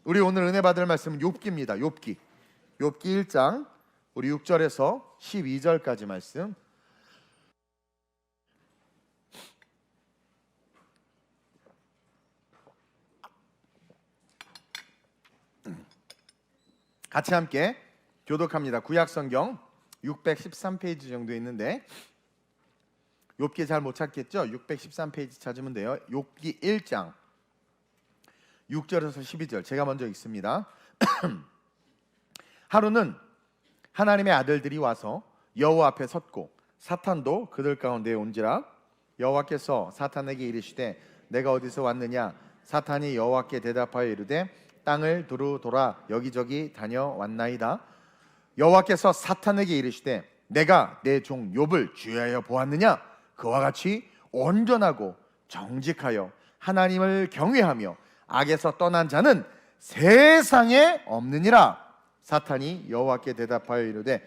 우리 오늘 은혜 받을 말씀은 욥기입니다. 욥기 1장 우리 6절에서 12절까지 말씀. 같이 함께 교독합니다. 구약성경 613페이지 정도 있는데 욥기 잘 못 찾겠죠? 613페이지 찾으면 돼요. 욥기 1장 6절에서 12절 제가 먼저 읽습니다. 하루는 하나님의 아들들이 와서 여호와 앞에 섰고 사탄도 그들 가운데 온지라. 여호와께서 사탄에게 이르시되 내가 어디서 왔느냐? 사탄이 여호와께 대답하여 이르되 땅을 두루 돌아 여기저기 다녀왔나이다. 여호와께서 사탄에게 이르시되 내가 내 종 욥을 주의하여 보았느냐? 그와 같이 온전하고 정직하여 하나님을 경외하며 악에서 떠난 자는 세상에 없느니라. 사탄이 여호와께 대답하여 이르되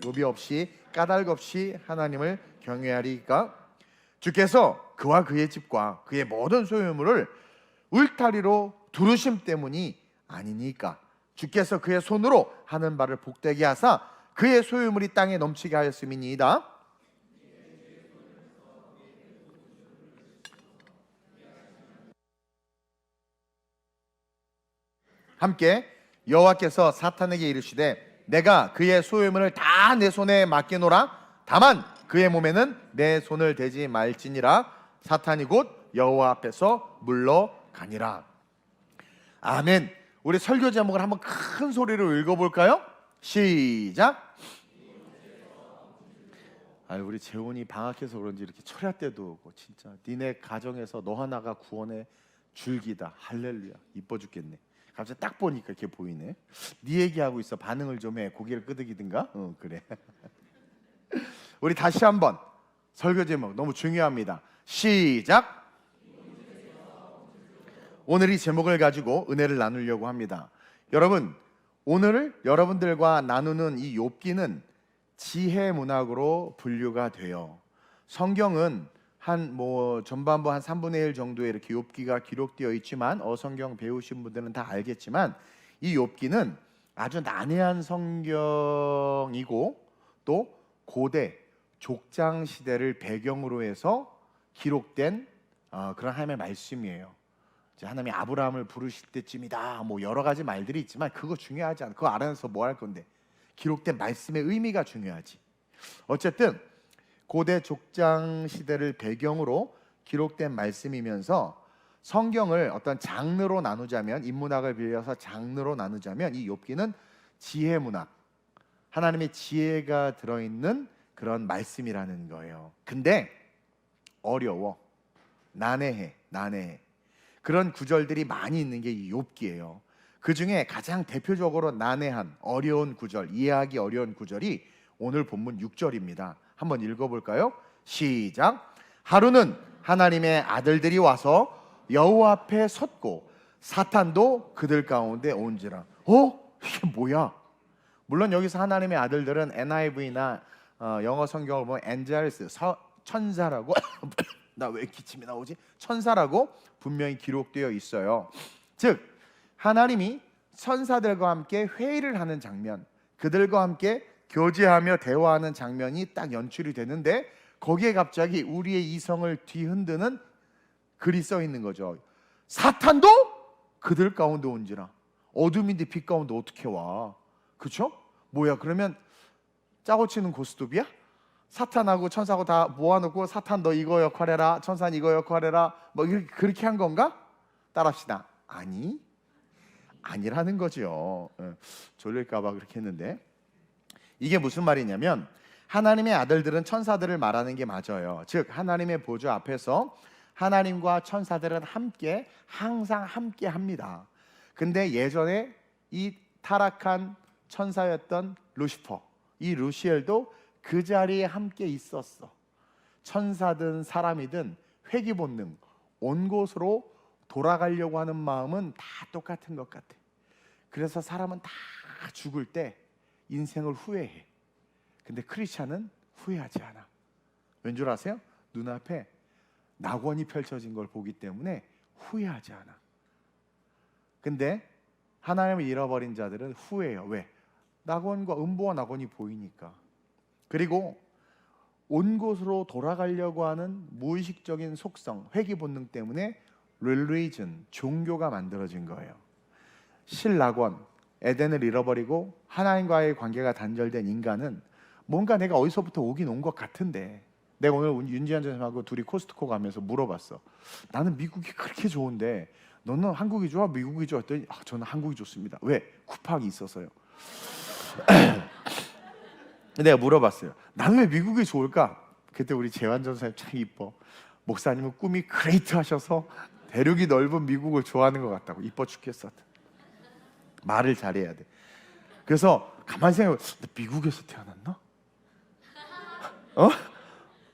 욥이 없이 까닭 없이 하나님을 경외하리까? 주께서 그와 그의 집과 그의 모든 소유물을 울타리로 두르심 때문이 아니니까. 주께서 그의 손으로 하는 바를 복되게 하사 그의 소유물이 땅에 넘치게 하였음이니이다. 함께 여호와께서 사탄에게 이르시되 내가 그의 소유물을 다 내 손에 맡기노라. 다만 그의 몸에는 내 손을 대지 말지니라. 사탄이 곧 여호와 앞에서 물러가니라. 아멘. 우리 설교 제목을 한번 큰 소리로 읽어볼까요? 시작. 우리 재훈이 방학해서 그런지 이렇게 철야 때도 오고 진짜 니네 가정에서 너 하나가 구원의 줄기다. 할렐루야. 이뻐 죽겠네. 갑자기 딱 보니까 이렇게 보이네. 네 얘기하고 있어. 반응을 좀 해. 고개를 끄덕이든가. 그래. 우리 다시 한번 설교 제목 너무 중요합니다. 시작. 오늘 이 제목을 가지고 은혜를 나누려고 합니다. 여러분, 오늘 여러분들과 나누는 이 욥기는 지혜 문학으로 분류가 돼요. 성경은 전반부 한 3분의 1 정도의 이렇게 욥기가 기록되어 있지만 어성경 배우신 분들은 다 알겠지만 이 욥기는 아주 난해한 성경이고 또 고대 족장 시대를 배경으로 해서 기록된 그런 하나님의 말씀이에요. 하나님이 아브라함을 부르실 때쯤이다. 여러 가지 말들이 있지만 그거 중요하지 않아. 그거 알아서 뭐 할 건데. 기록된 말씀의 의미가 중요하지. 어쨌든 고대 족장 시대를 배경으로 기록된 말씀이면서 성경을 어떤 장르로 나누자면, 인문학을 빌려서 장르로 나누자면 이 욥기는 지혜 문학, 하나님의 지혜가 들어있는 그런 말씀이라는 거예요. 근데 어려워, 난해해. 그런 구절들이 많이 있는 게 이 욥기예요. 그 중에 가장 대표적으로 난해한 어려운 구절, 이해하기 어려운 구절이 오늘 본문 6절입니다. 한번 읽어볼까요? 시작. 하루는 하나님의 아들들이 와서 여호와 앞에 섰고 사탄도 그들 가운데 온지라. 이게 뭐야? 물론 여기서 하나님의 아들들은 NIV나 영어 성경을 보면 엔젤스, 천사라고 나 왜 기침이 나오지? 천사라고 분명히 기록되어 있어요. 즉 하나님이 천사들과 함께 회의를 하는 장면, 그들과 함께 교제하며 대화하는 장면이 딱 연출이 되는데 거기에 갑자기 우리의 이성을 뒤흔드는 글이 써 있는 거죠. 사탄도 그들 가운데 온지라. 어둠인데 빛 가운데 어떻게 와? 그렇죠? 뭐야, 그러면 짜고 치는 고스톱이야? 사탄하고 천사하고 다 모아놓고 사탄 너 이거 역할해라, 천사는 이거 역할해라, 그렇게 한 건가? 따라합시다. 아니라는 거죠. 졸릴까봐 그렇게 했는데, 이게 무슨 말이냐면 하나님의 아들들은 천사들을 말하는 게 맞아요. 즉 하나님의 보좌 앞에서 하나님과 천사들은 항상 함께 합니다. 근데 예전에 이 타락한 천사였던 루시퍼, 이 루시엘도 그 자리에 함께 있었어. 천사든 사람이든 회귀 본능, 온 곳으로 돌아가려고 하는 마음은 다 똑같은 것 같아. 그래서 사람은 다 죽을 때 인생을 후회해. 근데 크리스찬은 후회하지 않아. 왠 줄 아세요? 눈앞에 낙원이 펼쳐진 걸 보기 때문에 후회하지 않아. 근데 하나님을 잃어버린 자들은 후회해요. 왜? 낙원과 음보와 낙원이 보이니까. 그리고 온 곳으로 돌아가려고 하는 무의식적인 속성, 회귀 본능 때문에 religion, 종교가 만들어진 거예요. 실낙원, 에덴을 잃어버리고 하나님과의 관계가 단절된 인간은 뭔가 내가 어디서부터 오긴 온 것 같은데, 내가 오늘 윤지한 선생님하고 둘이 코스트코 가면서 물어봤어. 나는 미국이 그렇게 좋은데 너는 한국이 좋아? 미국이 좋아? 했더니 저는 한국이 좋습니다. 왜? 쿠팡이 있어서요. 내가 물어봤어요. 나는 왜 미국이 좋을까? 그때 우리 재환 전사님 참 이뻐. 목사님은 꿈이 그레이트 하셔서 대륙이 넓은 미국을 좋아하는 것 같다고. 이뻐 죽겠어. 말을 잘해야 돼. 그래서 가만히 생각해. 나 미국에서 태어났나?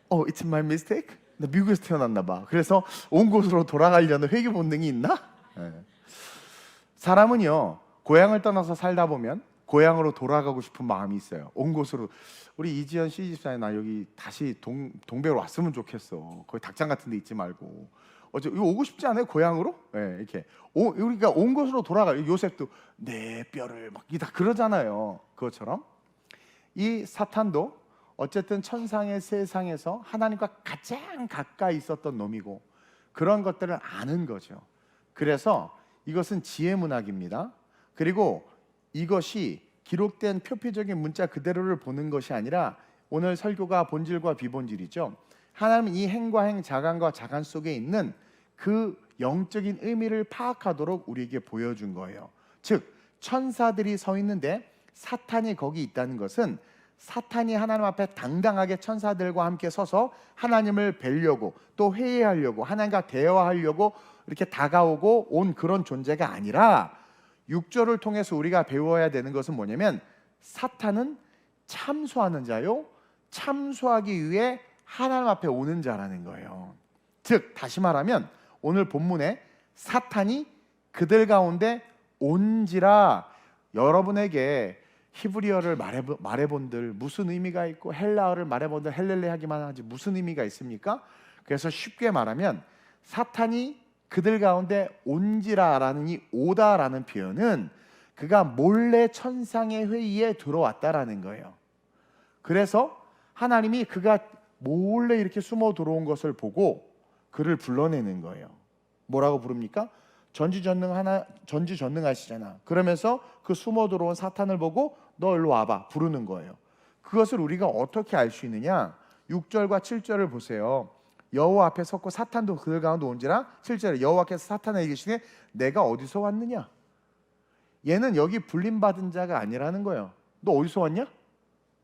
It's my mistake? 나 미국에서 태어났나 봐. 그래서 온 곳으로 돌아가려는 회귀 본능이 있나? 사람은요, 고향을 떠나서 살다 보면 고향으로 돌아가고 싶은 마음이 있어요. 온 곳으로. 우리 이지연 시집사에 나 여기 다시 동백으로 왔으면 좋겠어. 거기 닭장 같은 데 있지 말고. 어째 이거 오고 싶지 않아요? 고향으로? 네, 이렇게. 우리가 온 곳으로 돌아가요. 요셉도 내 뼈를 막 다 그러잖아요. 그것처럼 이 사탄도 어쨌든 천상의 세상에서 하나님과 가장 가까이 있었던 놈이고 그런 것들을 아는 거죠. 그래서 이것은 지혜 문학입니다. 그리고 이것이 기록된 표피적인 문자 그대로를 보는 것이 아니라 오늘 설교가 본질과 비본질이죠. 하나님은 이 행과 행, 자간과 자간 속에 있는 그 영적인 의미를 파악하도록 우리에게 보여준 거예요. 즉 천사들이 서 있는데 사탄이 거기 있다는 것은 사탄이 하나님 앞에 당당하게 천사들과 함께 서서 하나님을 뵈려고 또 회의하려고 하나님과 대화하려고 이렇게 다가오고 온 그런 존재가 아니라 6절을 통해서 우리가 배워야 되는 것은 뭐냐면 사탄은 참소하는 자요, 참소하기 위해 하나님 앞에 오는 자라는 거예요. 즉 다시 말하면 오늘 본문에 사탄이 그들 가운데 온지라, 여러분에게 히브리어를 말해본들 무슨 의미가 있고 헬라어를 말해본들 헬렐레 하기만 하지 무슨 의미가 있습니까? 그래서 쉽게 말하면 사탄이 그들 가운데 온지라라는 이 오다라는 표현은 그가 몰래 천상의 회의에 들어왔다라는 거예요. 그래서 하나님이 그가 몰래 이렇게 숨어 들어온 것을 보고 그를 불러내는 거예요. 뭐라고 부릅니까? 전지전능하시잖아. 그러면서 그 숨어 들어온 사탄을 보고 너 일로 와봐 부르는 거예요. 그것을 우리가 어떻게 알 수 있느냐? 6절과 7절을 보세요. 여호와 앞에 섰고 사탄도 그들 가운데 온지라. 7절에 여호와께서 사탄에게 이르시되 내가 어디서 왔느냐? 얘는 여기 불림받은 자가 아니라는 거예요. 너 어디서 왔냐?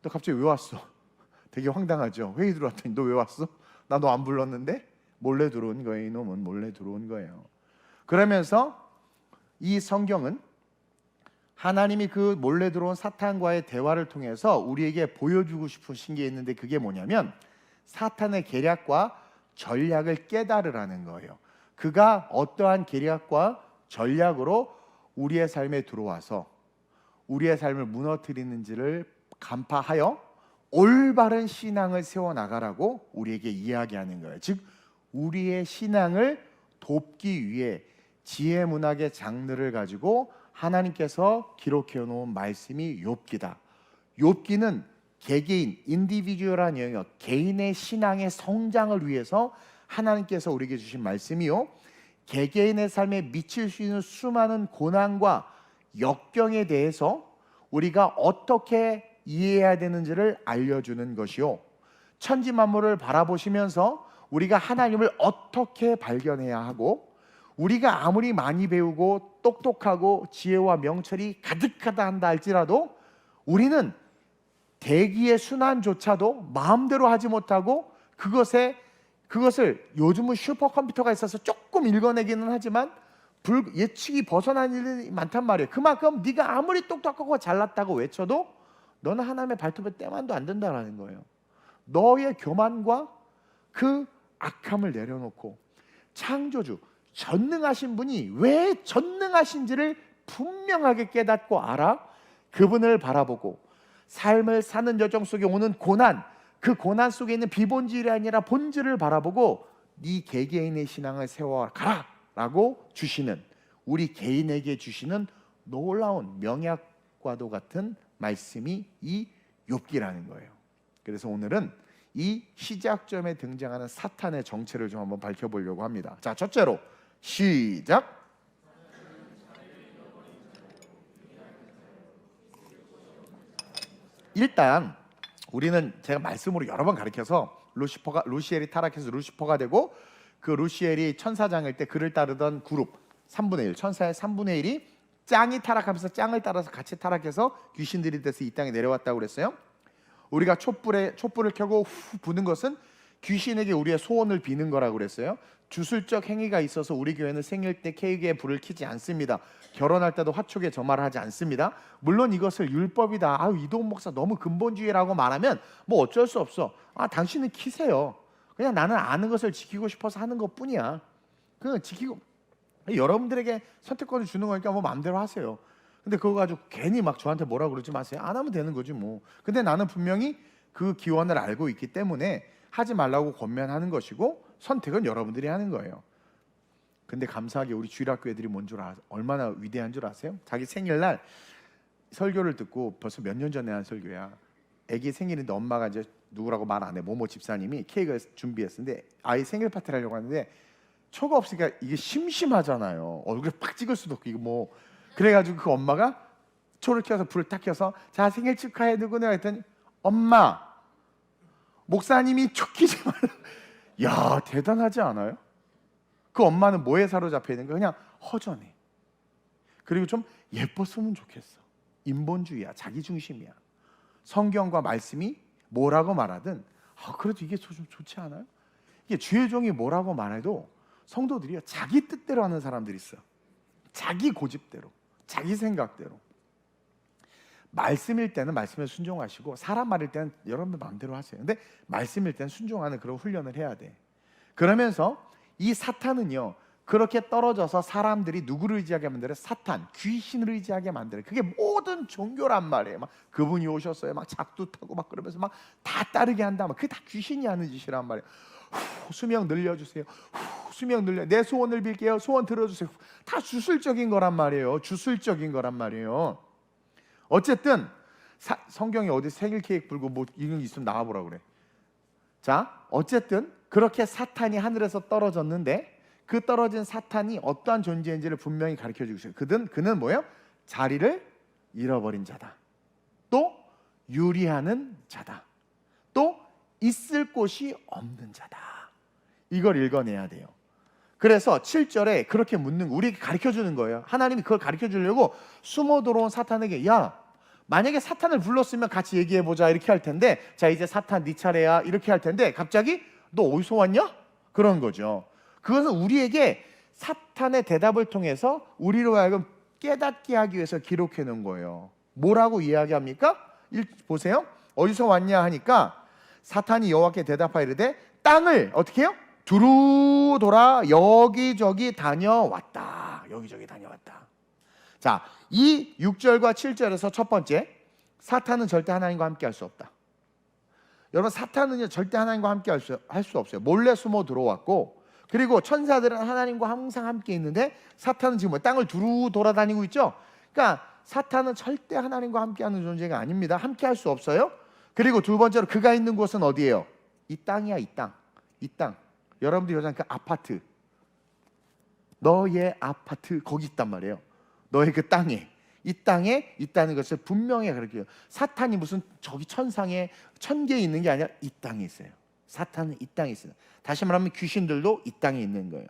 너 갑자기 왜 왔어? 되게 황당하죠. 회의 들어왔더니 너 왜 왔어? 나 너 안 불렀는데? 몰래 들어온 거예요. 이놈은 몰래 들어온 거예요. 그러면서 이 성경은 하나님이 그 몰래 들어온 사탄과의 대화를 통해서 우리에게 보여주고 싶으신 게 있는데 그게 뭐냐면 사탄의 계략과 전략을 깨달으라는 거예요. 그가 어떠한 계략과 전략으로 우리의 삶에 들어와서 우리의 삶을 무너뜨리는지를 간파하여 올바른 신앙을 세워나가라고 우리에게 이야기하는 거예요. 즉 우리의 신앙을 돕기 위해 지혜 문학의 장르를 가지고 하나님께서 기록해 놓은 말씀이 욥기다. 욥기는 개개인, 인디비주얼한 영역, 개인의 신앙의 성장을 위해서 하나님께서 우리에게 주신 말씀이요, 개개인의 삶에 미칠 수 있는 수많은 고난과 역경에 대해서 우리가 어떻게 이해해야 되는지를 알려주는 것이요, 천지 만물을 바라보시면서 우리가 하나님을 어떻게 발견해야 하고, 우리가 아무리 많이 배우고 똑똑하고 지혜와 명철이 가득하다 한다 할지라도 우리는 대기의 순환조차도 마음대로 하지 못하고 그것을 요즘은 슈퍼컴퓨터가 있어서 조금 읽어내기는 하지만 예측이 벗어난 일이 많단 말이에요. 그만큼 네가 아무리 똑똑하고 잘났다고 외쳐도 너는 하나님의 발톱에 때만도 안 된다라는 거예요. 너의 교만과 그 악함을 내려놓고 창조주 전능하신 분이 왜 전능하신지를 분명하게 깨닫고 알아 그분을 바라보고 삶을 사는 여정 속에 오는 고난, 그 고난 속에 있는 비본질이 아니라 본질을 바라보고 네 개개인의 신앙을 세워가라 라고 주시는, 우리 개인에게 주시는 놀라운 명약과도 같은 말씀이 이 욥기라는 거예요. 그래서 오늘은 이 시작점에 등장하는 사탄의 정체를 좀 한번 밝혀보려고 합니다. 자, 첫째로 시작. 일단 우리는 제가 말씀으로 여러 번 가르쳐서 루시엘이 타락해서 루시퍼가 되고, 그 루시엘이 천사장일 때 그를 따르던 그룹 3분의 1, 천사의 3분의 1이 짱이 타락하면서 짱을 따라서 같이 타락해서 귀신들이 돼서 이 땅에 내려왔다고 그랬어요. 우리가 촛불을 켜고 후 부는 것은 귀신에게 우리의 소원을 비는 거라고 그랬어요. 주술적 행위가 있어서 우리 교회는 생일 때 케이크에 불을 켜지 않습니다. 결혼할 때도 화촉에 점화를 하지 않습니다. 물론 이것을 율법이다, 아유 이동훈 목사 너무 근본주의라고 말하면 뭐 어쩔 수 없어. 당신은 키세요. 그냥 나는 아는 것을 지키고 싶어서 하는 것뿐이야. 그 지키고, 여러분들에게 선택권을 주는 거니까 뭐 마음대로 하세요. 근데 그거 가지고 괜히 막 저한테 뭐라 그러지 마세요. 안 하면 되는 거지 뭐. 근데 나는 분명히 그 기원을 알고 있기 때문에 하지 말라고 권면하는 것이고, 선택은 여러분들이 하는 거예요. 근데 감사하게 우리 주일학교 애들이 얼마나 위대한 줄 아세요? 자기 생일날 설교를 듣고, 벌써 몇 년 전에 한 설교야. 애기 생일인데 엄마가 이제 누구라고 말 안 해, 모모 집사님이 케이크를 준비했는데 아이 생일 파티를 하려고 하는데 초가 없으니까 이게 심심하잖아요. 얼굴에 팍 찍을 수도 없고 이거 뭐. 그래가지고 그 엄마가 초를 켜서 불을 딱 켜서 자 생일 축하해 누구냐 했더니 엄마 목사님이 초 키지 말라. 야 대단하지 않아요? 그 엄마는 뭐에 사로잡혀 있는 거야? 그냥 허전해. 그리고 좀 예뻤으면 좋겠어. 인본주의야, 자기중심이야. 성경과 말씀이 뭐라고 말하든 그래도 이게 좀 좋지 않아요? 이게 주의 종이 뭐라고 말해도 성도들이요 자기 뜻대로 하는 사람들이 있어. 자기 고집대로, 자기 생각대로. 말씀일 때는 말씀에 순종하시고, 사람 말일 때는 여러분들 마음대로 하세요. 근데 말씀일 때는 순종하는 그런 훈련을 해야 돼. 그러면서 이 사탄은요 그렇게 떨어져서 사람들이 누구를 의지하게 만들어요? 사탄, 귀신을 의지하게 만들어요. 그게 모든 종교란 말이에요. 막 그분이 오셨어요, 막 작두 타고 막 그러면서 막 다 따르게 한다. 막 그게 다 귀신이 하는 짓이란 말이에요. 수명 늘려주세요. 수명 늘려. 내 소원을 빌게요. 소원 들어주세요. 다 주술적인 거란 말이에요. 주술적인 거란 말이에요. 어쨌든 성경에 어디 생일 케이크 불고 뭐 이런 게 있으면 나와보라 그래. 자, 어쨌든 그렇게 사탄이 하늘에서 떨어졌는데, 그 떨어진 사탄이 어떠한 존재인지를 분명히 가르쳐주고 있어요. 그는 뭐예요? 자리를 잃어버린 자다. 또 유리하는 자다. 또 있을 곳이 없는 자다. 이걸 읽어내야 돼요. 그래서 7절에 그렇게 묻는, 우리에게 가르쳐주는 거예요. 하나님이 그걸 가르쳐주려고 숨어 들어온 사탄에게, 야 만약에 사탄을 불렀으면 같이 얘기해보자 이렇게 할 텐데, 자 이제 사탄 네 차례야 이렇게 할 텐데, 갑자기 너 어디서 왔냐? 그런 거죠. 그것은 우리에게 사탄의 대답을 통해서 우리로 하여금 깨닫게 하기 위해서 기록해 놓은 거예요. 뭐라고 이야기합니까? 보세요. 어디서 왔냐 하니까 사탄이 여호와께 대답하여 이르되 땅을 어떻게 해요? 두루 돌아 여기저기 다녀왔다. 여기저기 다녀왔다. 자, 이 6절과 7절에서 첫 번째, 사탄은 절대 하나님과 함께 할 수 없다. 여러분, 사탄은요 절대 하나님과 함께 할 수 없어요. 몰래 숨어 들어왔고, 그리고 천사들은 하나님과 항상 함께 있는데 사탄은 지금 땅을 두루 돌아다니고 있죠. 그러니까 사탄은 절대 하나님과 함께하는 존재가 아닙니다. 함께할 수 없어요. 그리고 두 번째로 그가 있는 곳은 어디예요? 이 땅이야. 이 땅. 여러분들이 요즘 그 아파트, 너의 아파트 거기 있단 말이에요. 너의 그 땅에, 이 땅에 있다는 것을 분명히 가르쳐요. 사탄이 무슨 저기 천상에 1000개 있는 게 아니라 이 땅에 있어요. 사탄은 이 땅에 있어요. 다시 말하면 귀신들도 이 땅에 있는 거예요.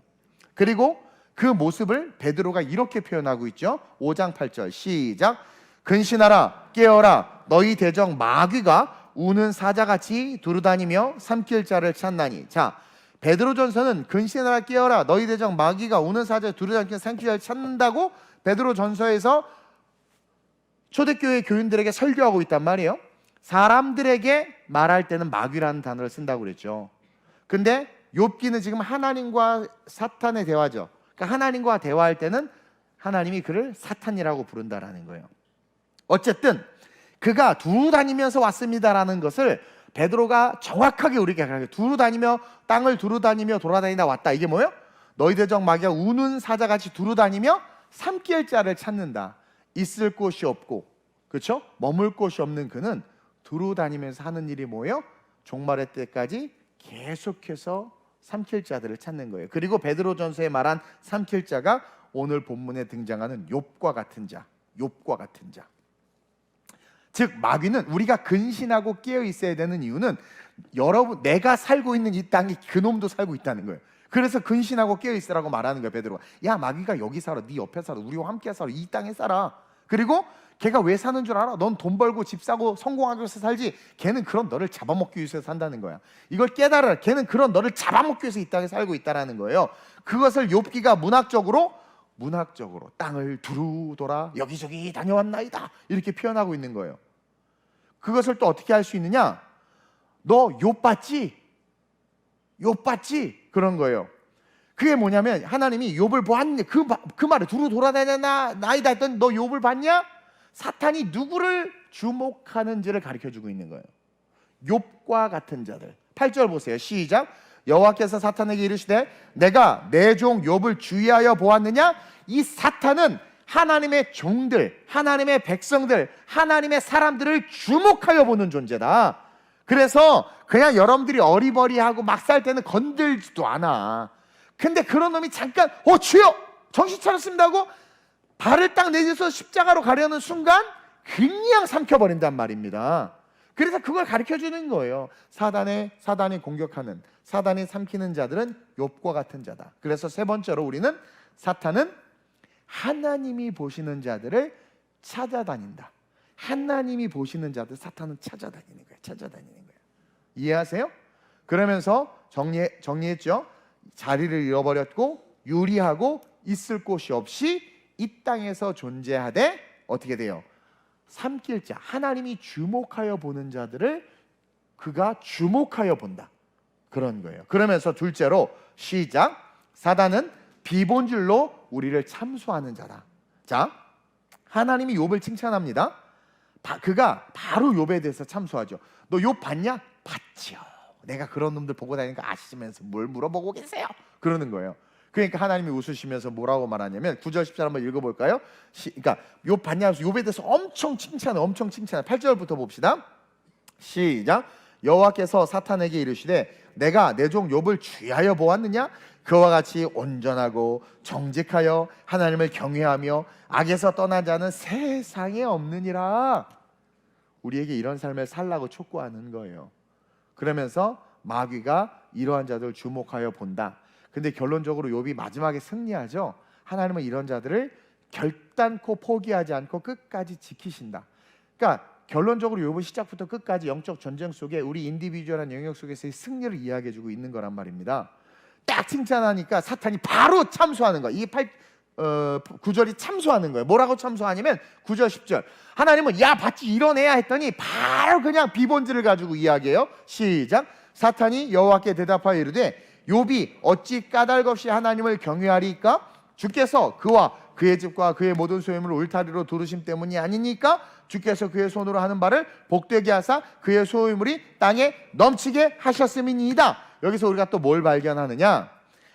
그리고 그 모습을 베드로가 이렇게 표현하고 있죠. 5장 8절 시작. 근신하라 깨어라 너희 대적 마귀가 우는 사자같이 두루다니며 삼킬 자를 찾나니. 자, 베드로전서는 근신하라 깨어라 너희 대적 마귀가 우는 사자 두루다니며 삼킬 자를 찾는다고 베드로전서에서 초대교회 교인들에게 설교하고 있단 말이에요. 사람들에게 말할 때는 마귀라는 단어를 쓴다고 그랬죠. 근데 욥기는 지금 하나님과 사탄의 대화죠. 그러니까 하나님과 대화할 때는 하나님이 그를 사탄이라고 부른다라는 거예요. 어쨌든 그가 두루 다니면서 왔습니다라는 것을 베드로가 정확하게 우리에게 가르쳐요. 두루 다니며 땅을 두루 다니며 돌아다니다 왔다. 이게 뭐예요? 너희 대적 마귀가 우는 사자같이 두루 다니며 삼킬 자를 찾는다. 있을 곳이 없고, 그렇죠? 머물 곳이 없는 그는 두루 다니면서 하는 일이 뭐예요? 종말의 때까지 계속해서 삼킬 자들을 찾는 거예요. 그리고 베드로전서에 말한 삼킬 자가 오늘 본문에 등장하는 욥과 같은 자, 욥과 같은 자. 즉 마귀는 우리가 근신하고 깨어 있어야 되는 이유는 여러분, 내가 살고 있는 이 땅에 그놈도 살고 있다는 거예요. 그래서 근신하고 깨어 있으라고 말하는 거예요. 베드로가. 야, 마귀가 여기 살아, 네 옆에 살아, 우리와 함께 살아, 이 땅에 살아. 그리고 걔가 왜 사는 줄 알아? 넌 돈 벌고 집 사고 성공하기 위해서 살지, 걔는 그런 너를 잡아먹기 위해서 산다는 거야. 이걸 깨달아. 걔는 그런 너를 잡아먹기 위해서 이 땅에 살고 있다라는 거예요. 그것을 욥기가 문학적으로 땅을 두루 돌아 여기저기 다녀왔나이다 이렇게 표현하고 있는 거예요. 그것을 또 어떻게 할 수 있느냐? 너 욥 봤지? 욥 봤지? 그런 거예요. 그게 뭐냐면 하나님이 욥을 보았냐, 그 말을 두루 돌아다녔나이다 했더니 너 욥을 봤냐? 사탄이 누구를 주목하는지를 가르쳐주고 있는 거예요. 욥과 같은 자들. 8절 보세요. 시작. 여호와께서 사탄에게 이르시되 내가 내 종 욥을 주의하여 보았느냐? 이 사탄은 하나님의 종들, 하나님의 백성들, 하나님의 사람들을 주목하여 보는 존재다. 그래서 그냥 여러분들이 어리버리하고 막 살 때는 건들지도 않아. 근데 그런 놈이 잠깐 주여 정신 차렸습니다 하고 발을 딱 내딛어서 십자가로 가려는 순간 그냥 삼켜버린단 말입니다. 그래서 그걸 가르쳐주는 거예요. 사단이 공격하는, 사단이 삼키는 자들은 욥과 같은 자다. 그래서 세 번째로 우리는 사탄은 하나님이 보시는 자들을 찾아다닌다. 하나님이 보시는 자들 사탄은 찾아다니는 거예요. 이해하세요? 그러면서 정리했죠. 자리를 잃어버렸고 유리하고 있을 곳이 없이 이 땅에서 존재하되 어떻게 돼요? 삼킬 자, 하나님이 주목하여 보는 자들을 그가 주목하여 본다. 그런 거예요. 그러면서 둘째로 시작. 사단은 비본질로 우리를 참소하는 자다. 자, 하나님이 욥을 칭찬합니다. 그가 바로 욥에 대해서 참소하죠. 너 욥 봤냐? 봤지요. 내가 그런 놈들 보고 다니니까 아시면서 뭘 물어보고 계세요? 그러는 거예요. 그러니까 하나님이 웃으시면서 뭐라고 말하냐면 9절 10절 한번 읽어볼까요? 그러니까 욥 봤냐? 욥에 대해서 엄청 칭찬해. 8절부터 봅시다. 시작. 여호와께서 사탄에게 이르시되 내가 내 종 욥을 주의하여 보았느냐? 그와 같이 온전하고 정직하여 하나님을 경외하며 악에서 떠난 자는 세상에 없느니라. 우리에게 이런 삶을 살라고 촉구하는 거예요. 그러면서 마귀가 이러한 자들을 주목하여 본다. 근데 결론적으로 욥이 마지막에 승리하죠. 하나님은 이런 자들을 결단코 포기하지 않고 끝까지 지키신다. 그러니까 결론적으로 욥은 시작부터 끝까지 영적 전쟁 속에 우리 인디비주얼한 영역 속에서의 승리를 이야기해주고 있는 거란 말입니다. 딱 칭찬하니까 사탄이 바로 참소하는 거야. 이 9절이 참소하는 거예요. 뭐라고 참소하냐면 9절 10절 하나님은 야 봤지 이런 애야 했더니 바로 그냥 비본질을 가지고 이야기해요. 시작. 사탄이 여호와께 대답하여 이르되 욥이 어찌 까닭없이 하나님을 경외하리까? 주께서 그와 그의 집과 그의 모든 소유물을 울타리로 두르심 때문이 아니니까? 주께서 그의 손으로 하는 바를 복되게 하사 그의 소유물이 땅에 넘치게 하셨음이니이다. 여기서 우리가 또 뭘 발견하느냐?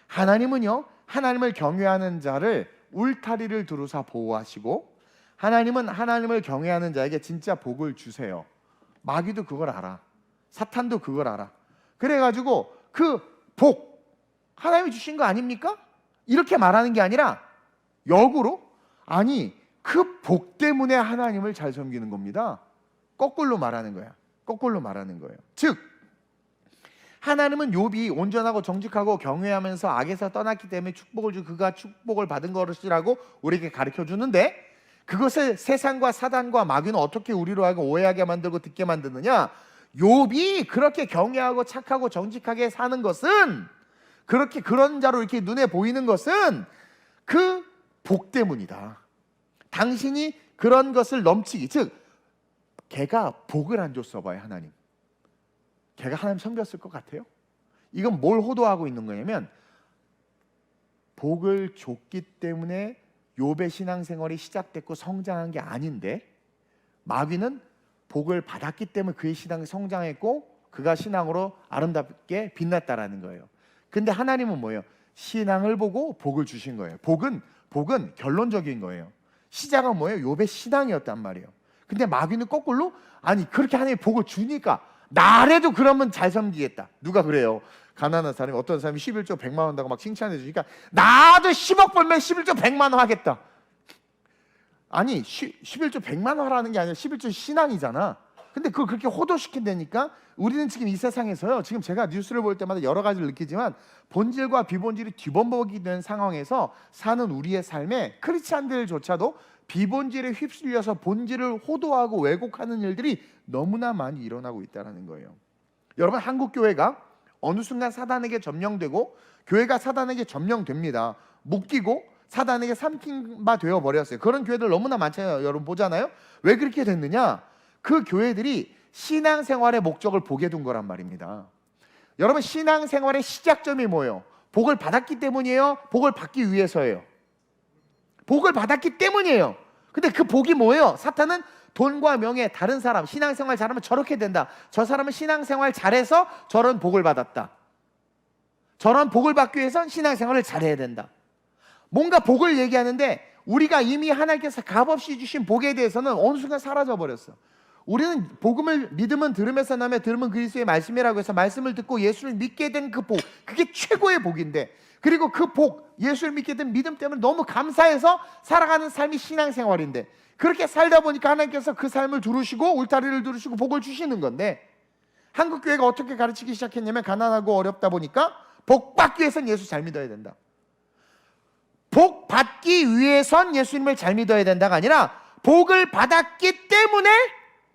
하나님은요, 하나님을 경외하는 자를 울타리를 두르사 보호하시고 하나님은 하나님을 경외하는 자에게 진짜 복을 주세요. 마귀도 그걸 알아. 사탄도 그걸 알아. 그래가지고 그 복 하나님이 주신 거 아닙니까? 이렇게 말하는 게 아니라 역으로 아니 그 복 때문에 하나님을 잘 섬기는 겁니다. 거꾸로 말하는 거야. 즉 하나님은 욥이 온전하고 정직하고 경외하면서 악에서 떠났기 때문에 축복을 주고 그가 축복을 받은 것이라고 우리에게 가르쳐 주는데 그것을 세상과 사단과 마귀는 어떻게 우리로 하여금 오해하게 만들고 듣게 만드느냐? 욥이 그렇게 경외하고 착하고 정직하게 사는 것은 그런 자로 이렇게 눈에 보이는 것은 그 복 때문이다. 당신이 그런 것을 넘치기, 즉 걔가 복을 안 줬어 봐요. 하나님 걔가 하나님 섬겼을 것 같아요? 이건 뭘 호도하고 있는 거냐면 복을 줬기 때문에 욥의 신앙생활이 시작됐고 성장한 게 아닌데 마귀는 복을 받았기 때문에 그의 신앙이 성장했고 그가 신앙으로 아름답게 빛났다라는 거예요. 근데 하나님은 뭐예요? 신앙을 보고 복을 주신 거예요. 복은 결론적인 거예요. 시작은 뭐예요? 욥의 신앙이었단 말이에요. 근데 마귀는 거꾸로 아니 그렇게 하나님이 복을 주니까 나래도 그러면 잘 섬기겠다. 누가 그래요? 가난한 사람이 어떤 사람이 11조 100만 원 한다고 막 칭찬해 주니까 나도 10억 벌면 11조 100만 원 하겠다. 아니 11조 100만 원 하라는 게 아니라 11조 신앙이잖아. 근데 그걸 그렇게 호도시킨다니까. 우리는 지금 이 세상에서요, 지금 제가 뉴스를 볼 때마다 여러 가지를 느끼지만 본질과 비본질이 뒤범벅이 된 상황에서 사는 우리의 삶에 크리스찬들조차도 비본질에 휩쓸려서 본질을 호도하고 왜곡하는 일들이 너무나 많이 일어나고 있다는 거예요. 여러분, 한국 교회가 어느 순간 사단에게 점령되고 교회가 사단에게 점령됩니다. 묶이고 사단에게 삼킨 바 되어 버렸어요. 그런 교회들 너무나 많잖아요. 여러분 보잖아요. 왜 그렇게 됐느냐? 그 교회들이 신앙생활의 목적을 복에 둔 거란 말입니다. 여러분, 신앙생활의 시작점이 뭐예요? 복을 받았기 때문이에요? 복을 받기 위해서예요? 복을 받았기 때문이에요. 근데 그 복이 뭐예요? 사탄은 돈과 명예, 다른 사람 신앙생활 잘하면 저렇게 된다. 저 사람은 신앙생활 잘해서 저런 복을 받았다. 저런 복을 받기 위해선 신앙생활을 잘해야 된다. 뭔가 복을 얘기하는데 우리가 이미 하나님께서 값없이 주신 복에 대해서는 어느 순간 사라져 버렸어. 우리는 복음을 믿음은 들음에서 나며 들음은 그리스도의 말씀이라고 해서 말씀을 듣고 예수를 믿게 된 그 복, 그게 최고의 복인데, 그리고 그 복, 예수를 믿게 된 믿음 때문에 너무 감사해서 살아가는 삶이 신앙생활인데, 그렇게 살다 보니까 하나님께서 그 삶을 두르시고 울타리를 두르시고 복을 주시는 건데, 한국교회가 어떻게 가르치기 시작했냐면 가난하고 어렵다 보니까 복 받기 위해선 예수 잘 믿어야 된다. 복 받기 위해선 예수님을 잘 믿어야 된다가 아니라 복을 받았기 때문에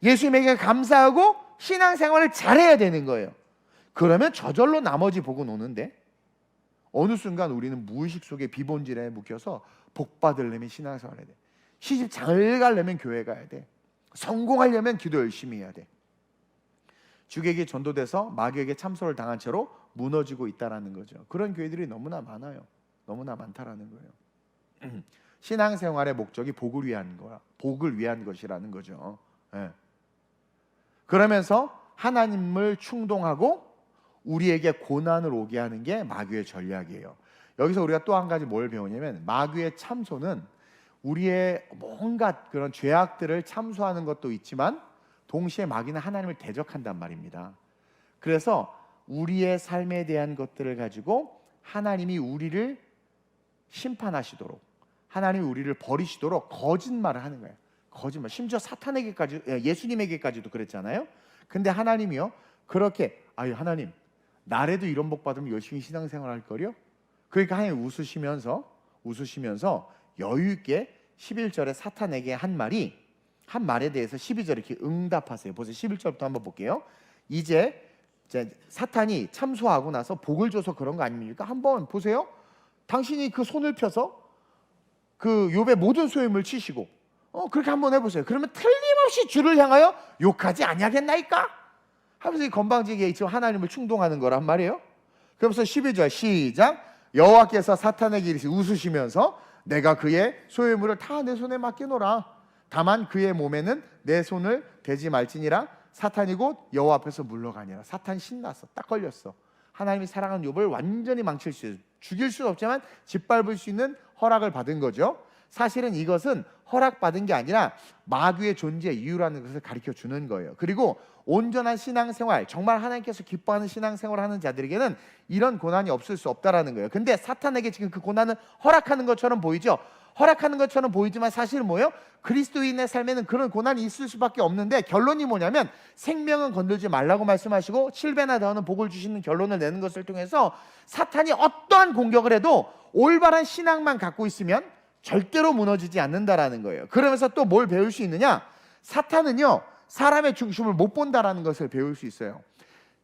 예수님에게 감사하고 신앙생활을 잘해야 되는 거예요. 그러면 저절로 나머지 복은 오는데, 어느 순간 우리는 무의식 속에 비본질에 묶여서 복 받으려면 신앙생활 해야 돼. 시집 잘 가려면 교회 가야 돼. 성공하려면 기도 열심히 해야 돼. 주객이 전도돼서 마귀에게 참소를 당한 채로 무너지고 있다라는 거죠. 그런 교회들이 너무나 많아요. 너무나 많다라는 거예요. 신앙생활의 목적이 복을 위한 거야. 복을 위한 것이라는 거죠. 네. 그러면서 하나님을 충동하고 우리에게 고난을 오게 하는 게 마귀의 전략이에요. 여기서 우리가 또 한 가지 뭘 배우냐면, 마귀의 참소는 우리의 뭔가 그런 죄악들을 참소하는 것도 있지만 동시에 마귀는 하나님을 대적한단 말입니다. 그래서 우리의 삶에 대한 것들을 가지고 하나님이 우리를 심판하시도록, 하나님이 우리를 버리시도록 거짓말을 하는 거예요. 거짓말. 심지어 사탄에게까지, 예수님에게까지도 그랬잖아요. 근데 하나님이요, 그렇게 아유 하나님 나래도 이런 복 받으면 열심히 신앙생활 할 거요. 그러니까 하나님 웃으시면서 여유 있게 11절에 사탄에게 한 말에 대해서 12절에 이렇게 응답하세요. 보세요. 11절부터 한번 볼게요. 이제 사탄이 참소하고 나서 복을 줘서 그런 거 아닙니까? 한번 보세요. 당신이 그 손을 펴서 그 욥의 모든 소유물 치시고 그렇게 한번 해보세요. 그러면 틀림없이 주를 향하여 욕하지 아니하겠나이까? 하면서 이 건방지게 지금 하나님을 충동하는 거란 말이에요. 그러면서 12절 시작. 여호와께서 사탄에게 이르시 웃으시면서 내가 그의 소유물을 다 내 손에 맡기노라. 다만 그의 몸에는 내 손을 대지 말지니라. 사탄이 곧 여호와 앞에서 물러가니라. 사탄 신났어. 딱 걸렸어. 하나님이 사랑하는 욥을 완전히 망칠 수 있어요. 죽일 수는 없지만 짓밟을 수 있는 허락을 받은 거죠. 사실은 이것은 허락받은 게 아니라 마귀의 존재 이유라는 것을 가르쳐 주는 거예요. 그리고 온전한 신앙생활, 정말 하나님께서 기뻐하는 신앙생활을 하는 자들에게는 이런 고난이 없을 수 없다라는 거예요. 근데 사탄에게 지금 그 고난을 허락하는 것처럼 보이죠. 허락하는 것처럼 보이지만 사실은 뭐예요? 그리스도인의 삶에는 그런 고난이 있을 수밖에 없는데, 결론이 뭐냐면 생명은 건들지 말라고 말씀하시고 7배나 더하는 복을 주시는 결론을 내는 것을 통해서 사탄이 어떠한 공격을 해도 올바른 신앙만 갖고 있으면 절대로 무너지지 않는다라는 거예요. 그러면서 또 뭘 배울 수 있느냐? 사탄은요, 사람의 중심을 못 본다라는 것을 배울 수 있어요.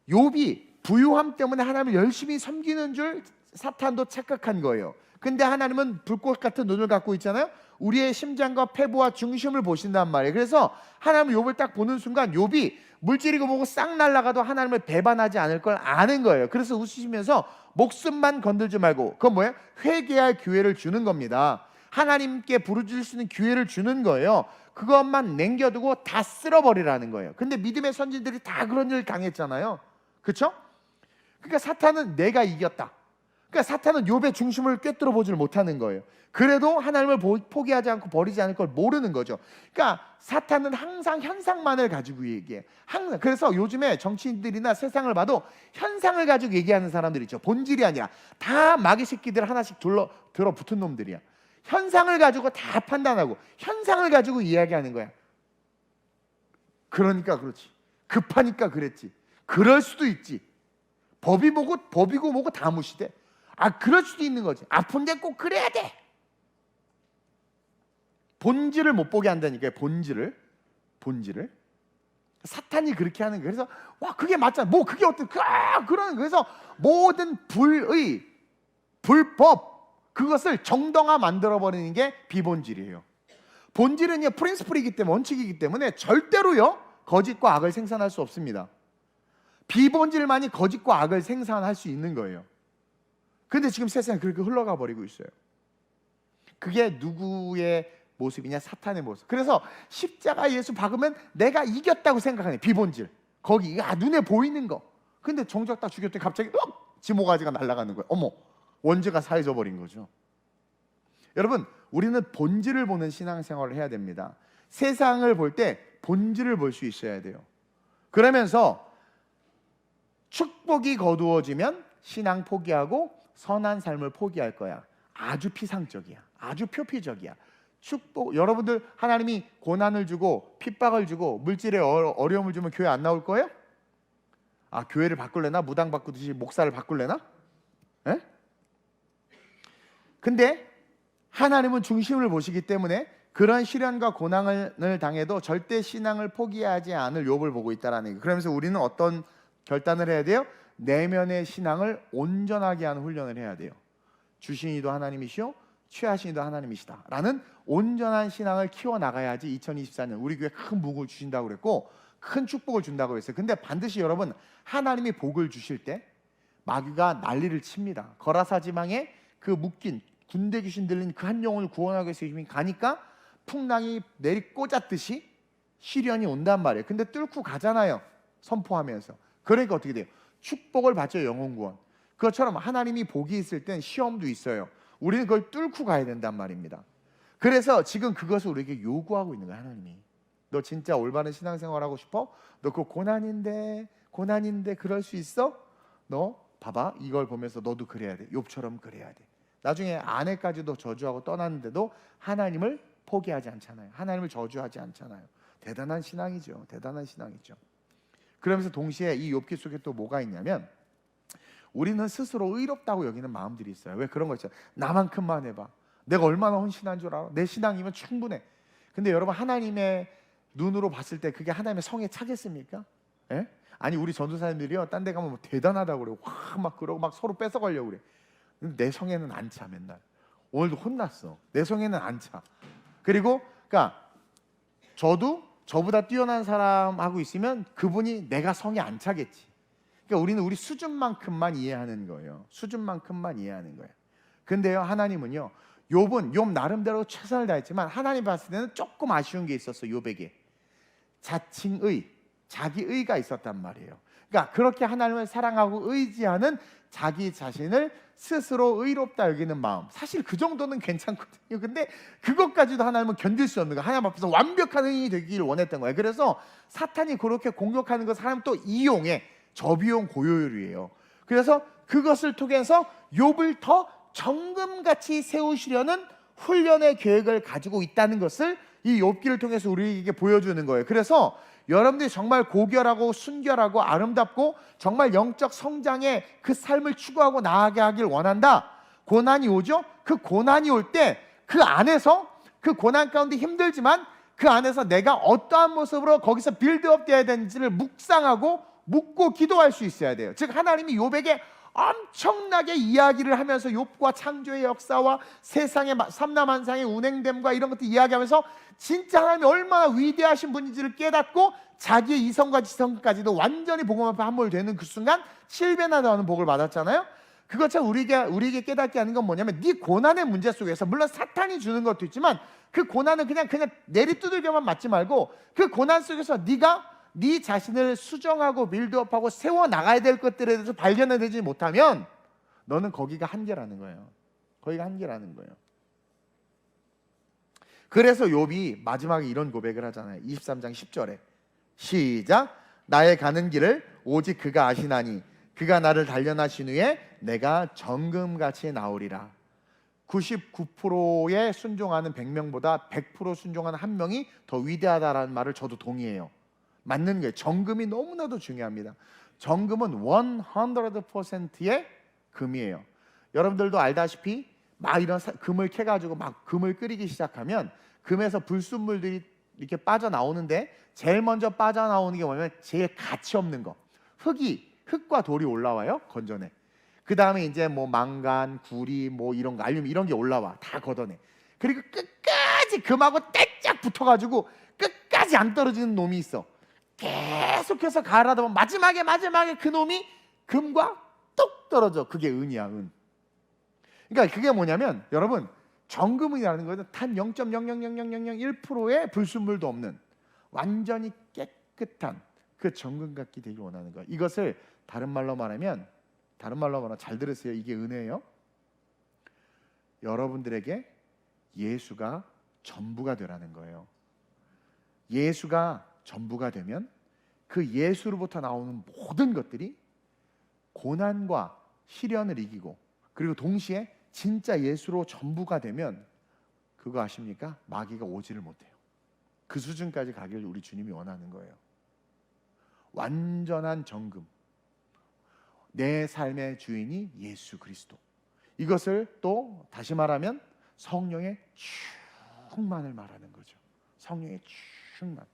욥이 부유함 때문에 하나님을 열심히 섬기는 줄 사탄도 착각한 거예요. 근데 하나님은 불꽃 같은 눈을 갖고 있잖아요. 우리의 심장과 폐부와 중심을 보신단 말이에요. 그래서 하나님은 욥을 딱 보는 순간 욥이 물질이고 뭐고 싹 날아가도 하나님을 배반하지 않을 걸 아는 거예요. 그래서 웃으시면서 목숨만 건들지 말고, 그건 뭐예요? 회개할 기회를 주는 겁니다. 하나님께 부르짖을 수 있는 기회를 주는 거예요. 그것만 남겨두고 다 쓸어버리라는 거예요. 근데 믿음의 선진들이 다 그런 일을 당했잖아요. 그렇죠? 그러니까 사탄은 내가 이겼다, 그러니까 사탄은 욥의 중심을 꿰뚫어 보지를 못하는 거예요. 그래도 하나님을 포기하지 않고 버리지 않을 걸 모르는 거죠. 그러니까 사탄은 항상 현상만을 가지고 얘기해. 항상. 그래서 요즘에 정치인들이나 세상을 봐도 현상을 가지고 얘기하는 사람들 있죠. 본질이 아니라 다 마귀 새끼들 하나씩 들어붙은 놈들이야. 현상을 가지고 다 판단하고 현상을 가지고 이야기하는 거야. 그러니까 그렇지. 급하니까 그랬지. 그럴 수도 있지. 법이고 뭐고 다 무시돼. 그럴 수도 있는 거지. 아픈데 꼭 그래야 돼. 본질을 못 보게 한다니까요. 본질을. 사탄이 그렇게 하는 거예요. 그래서 와 그게 맞잖아. 뭐 그게 어떤 그런 그래서 모든 불법 그것을 정당화 만들어 버리는 게 비본질이에요. 본질은요 프린시플이기 때문에 원칙이기 때문에 절대로요 거짓과 악을 생산할 수 없습니다. 비본질만이 거짓과 악을 생산할 수 있는 거예요. 근데 지금 세상이 그렇게 흘러가 버리고 있어요. 그게 누구의 모습이냐? 사탄의 모습. 그래서 십자가 예수 박으면 내가 이겼다고 생각하네. 비본질. 거기 눈에 보이는 거. 근데 정작 딱 죽였더니 갑자기 지모가지가 날아가는 거예요. 어머, 원죄가 사해져 버린 거죠. 여러분, 우리는 본질을 보는 신앙생활을 해야 됩니다. 세상을 볼 때 본질을 볼 수 있어야 돼요. 그러면서 축복이 거두어지면 신앙 포기하고 선한 삶을 포기할 거야. 아주 피상적이야. 아주 표피적이야. 축복, 여러분들 하나님이 고난을 주고 핍박을 주고 물질에 어려움을 주면 교회 안 나올 거예요? 교회를 바꿀래나? 무당 바꾸듯이 목사를 바꿀래나? 에? 근데 하나님은 중심을 보시기 때문에 그런 시련과 고난을 당해도 절대 신앙을 포기하지 않을 욥을 보고 있다라는 거예요. 그러면서 우리는 어떤 결단을 해야 돼요? 내면의 신앙을 온전하게 하는 훈련을 해야 돼요. 주신 이도 하나님이시오 취하신 이도 하나님이시다 라는 온전한 신앙을 키워나가야지 2024년 우리 교회에 큰 복을 주신다고 그랬고 큰 축복을 준다고 했어요. 근데 반드시 여러분 하나님이 복을 주실 때 마귀가 난리를 칩니다. 거라사지망에 그 묶인 군대 귀신 들린 그 한 영혼을 구원하기 위해서 힘이 가니까 풍랑이 내리꽂았듯이 시련이 온단 말이에요. 근데 뚫고 가잖아요. 선포하면서. 그러니까 어떻게 돼요? 축복을 받죠. 영혼 구원. 그것처럼 하나님이 복이 있을 땐 시험도 있어요. 우리는 그걸 뚫고 가야 된단 말입니다. 그래서 지금 그것을 우리에게 요구하고 있는 거야. 하나님이 너 진짜 올바른 신앙생활 하고 싶어? 너 그거 고난인데 그럴 수 있어? 너 봐봐 이걸 보면서 너도 그래야 돼. 욥처럼 그래야 돼. 나중에 아내까지도 저주하고 떠났는데도 하나님을 포기하지 않잖아요. 하나님을 저주하지 않잖아요. 대단한 신앙이죠. 대단한 신앙이죠. 그러면서 동시에 이 욥기 속에 또 뭐가 있냐면 우리는 스스로 의롭다고 여기는 마음들이 있어요. 왜 그런 거 있죠? 나만큼만 해봐. 내가 얼마나 헌신한 줄 알아? 내 신앙이면 충분해. 근데 여러분 하나님의 눈으로 봤을 때 그게 하나님의 성에 차겠습니까? 예? 아니 우리 전도사님들이요 딴 데 가면 뭐 대단하다고 그래요. 막 그러고 막 서로 뺏어가려고 그래. 내 성에는 안 차. 맨날 오늘도 혼났어. 내 성에는 안 차. 그리고 그러니까 저도 저보다 뛰어난 사람하고 있으면 그분이 내가 성에 안 차겠지. 그러니까 우리는 우리 수준만큼만 이해하는 거예요. 수준만큼만 이해하는 거예요. 근데요 하나님은요 욥 나름대로 최선을 다했지만 하나님 봤을 때는 조금 아쉬운 게 있었어. 욥에게 자칭의 자기의가 있었단 말이에요. 그러니까 그렇게 하나님을 사랑하고 의지하는 자기 자신을 스스로 의롭다 여기는 마음, 사실 그 정도는 괜찮거든요. 근데 그것까지도 하나님은 견딜 수 없는 거예요. 하나님 앞에서 완벽한 의인이 되기를 원했던 거예요. 그래서 사탄이 그렇게 공격하는 것을 하나님 또 이용해. 저비용 고효율이에요. 그래서 그것을 통해서 욥을 더 정금같이 세우시려는 훈련의 계획을 가지고 있다는 것을 이 욥기를 통해서 우리에게 보여주는 거예요. 그래서 여러분들이 정말 고결하고 순결하고 아름답고 정말 영적 성장의 그 삶을 추구하고 나아가게 하길 원한다. 고난이 오죠? 그 고난이 올 때 그 안에서 그 고난 가운데 힘들지만 그 안에서 내가 어떠한 모습으로 거기서 빌드업 돼야 되는지를 묵상하고 묻고 기도할 수 있어야 돼요. 즉 하나님이 욥에게 엄청나게 이야기를 하면서 욥과 창조의 역사와 세상의 삼라만상의 운행됨과 이런 것들 이야기하면서 진짜 하나님이 얼마나 위대하신 분인지를 깨닫고 자기의 이성과 지성까지도 완전히 복음 앞에 함몰되는 그 순간 7배나 더하는 복을 받았잖아요. 그것처럼 우리에게 깨닫게 하는 건 뭐냐면 네 고난의 문제 속에서 물론 사탄이 주는 것도 있지만 그 고난은 그냥 내리두들겨만 맞지 말고 그 고난 속에서 네가 네 자신을 수정하고 빌드업하고 세워나가야 될 것들에 대해서 발견해내지 못하면 너는 거기가 한계라는 거예요. 거기가 한계라는 거예요. 그래서 욥이 마지막에 이런 고백을 하잖아요. 23장 10절에 시작. 나의 가는 길을 오직 그가 아시나니 그가 나를 단련하신 후에 내가 정금같이 나오리라. 99%에 순종하는 100명보다 100% 순종하는 한 명이 더 위대하다라는 말을 저도 동의해요. 맞는 거예요. 정금이 너무나도 중요합니다. 정금은 100%의 금이에요. 여러분들도 알다시피 막 이런 금을 캐가지고 막 금을 끓이기 시작하면 금에서 불순물들이 이렇게 빠져나오는데 제일 먼저 빠져나오는 게 뭐냐면 제일 가치 없는 거, 흙과 돌이 올라와요. 건져내. 그 다음에 이제 뭐 망간, 구리, 뭐 이런 거, 알루미늄 이런 게 올라와. 다 걷어내. 그리고 끝까지 금하고 떼짝 붙어가지고 끝까지 안 떨어지는 놈이 있어. 계속해서 가을하다 보면 마지막에 그 놈이 금과 뚝 떨어져. 그게 은이야, 은. 그러니까 그게 뭐냐면 여러분, 정금이라는 것은 단 0.0000001%의 불순물도 없는 완전히 깨끗한 그 정금같이 되길 원하는 거야. 이것을 다른 말로 말하면 잘 들으세요. 이게 은혜예요. 여러분들에게 예수가 전부가 되라는 거예요. 예수가 전부가 되면 그 예수로부터 나오는 모든 것들이 고난과 시련을 이기고, 그리고 동시에 진짜 예수로 전부가 되면 그거 아십니까? 마귀가 오지를 못해요. 그 수준까지 가길 우리 주님이 원하는 거예요. 완전한 정금, 내 삶의 주인이 예수 그리스도. 이것을 또 다시 말하면 성령의 충만을 말하는 거죠. 성령의 충만.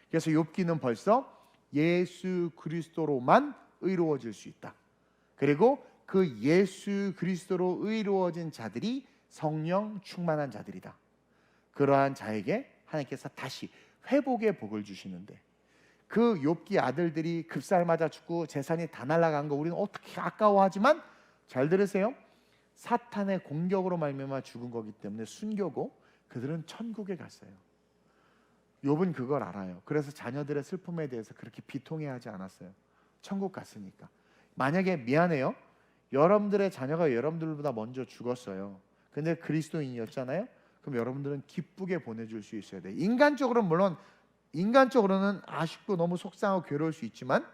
그래서 욥기는 벌써 예수 그리스도로만 의로워질 수 있다. 그리고 그 예수 그리스도로 의로워진 자들이 성령 충만한 자들이다. 그러한 자에게 하나님께서 다시 회복의 복을 주시는데, 그 욥기 아들들이 급살 맞아 죽고 재산이 다 날아간 거 우리는 어떻게 아까워하지만, 잘 들으세요. 사탄의 공격으로 말미암아 죽은 거기 때문에 순교고 그들은 천국에 갔어요. 욥은 그걸 알아요. 그래서 자녀들의 슬픔에 대해서 그렇게 비통해하지 않았어요. 천국 갔으니까. 만약에 미안해요, 여러분들의 자녀가 여러분들보다 먼저 죽었어요. 근데 그리스도인이었잖아요. 그럼 여러분들은 기쁘게 보내줄 수 있어야 돼요. 인간적으로는 아쉽고 너무 속상하고 괴로울 수 있지만,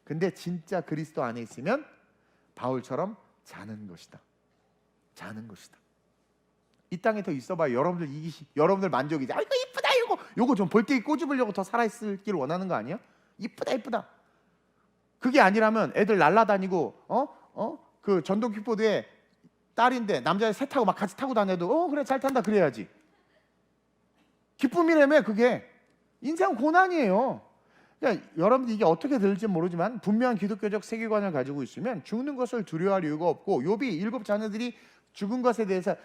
근데 진짜 그리스도 안에 있으면 바울처럼 자는 것이다. 이 땅에 더 있어봐야 여러분들 만족이지. 이거 이쁘다, 요거 좀 볼때기 꼬집으려고 더 살아있을길 원하는 거 아니야? 이쁘다. 그게 아니라면 애들 날라다니고 그 전동 킥보드에 딸인데 남자애 새 타고 막 같이 타고 다녀도 그래 잘 탄다 그래야지. 기쁨이라며. 그게 인생 고난이에요. 그러니까 여러분들 이게 어떻게 들릴지 모르지만 분명한 기독교적 세계관을 가지고 있으면 죽는 것을 두려워할 이유가 없고, 욥이 7 자녀들이 죽은 것에 대해서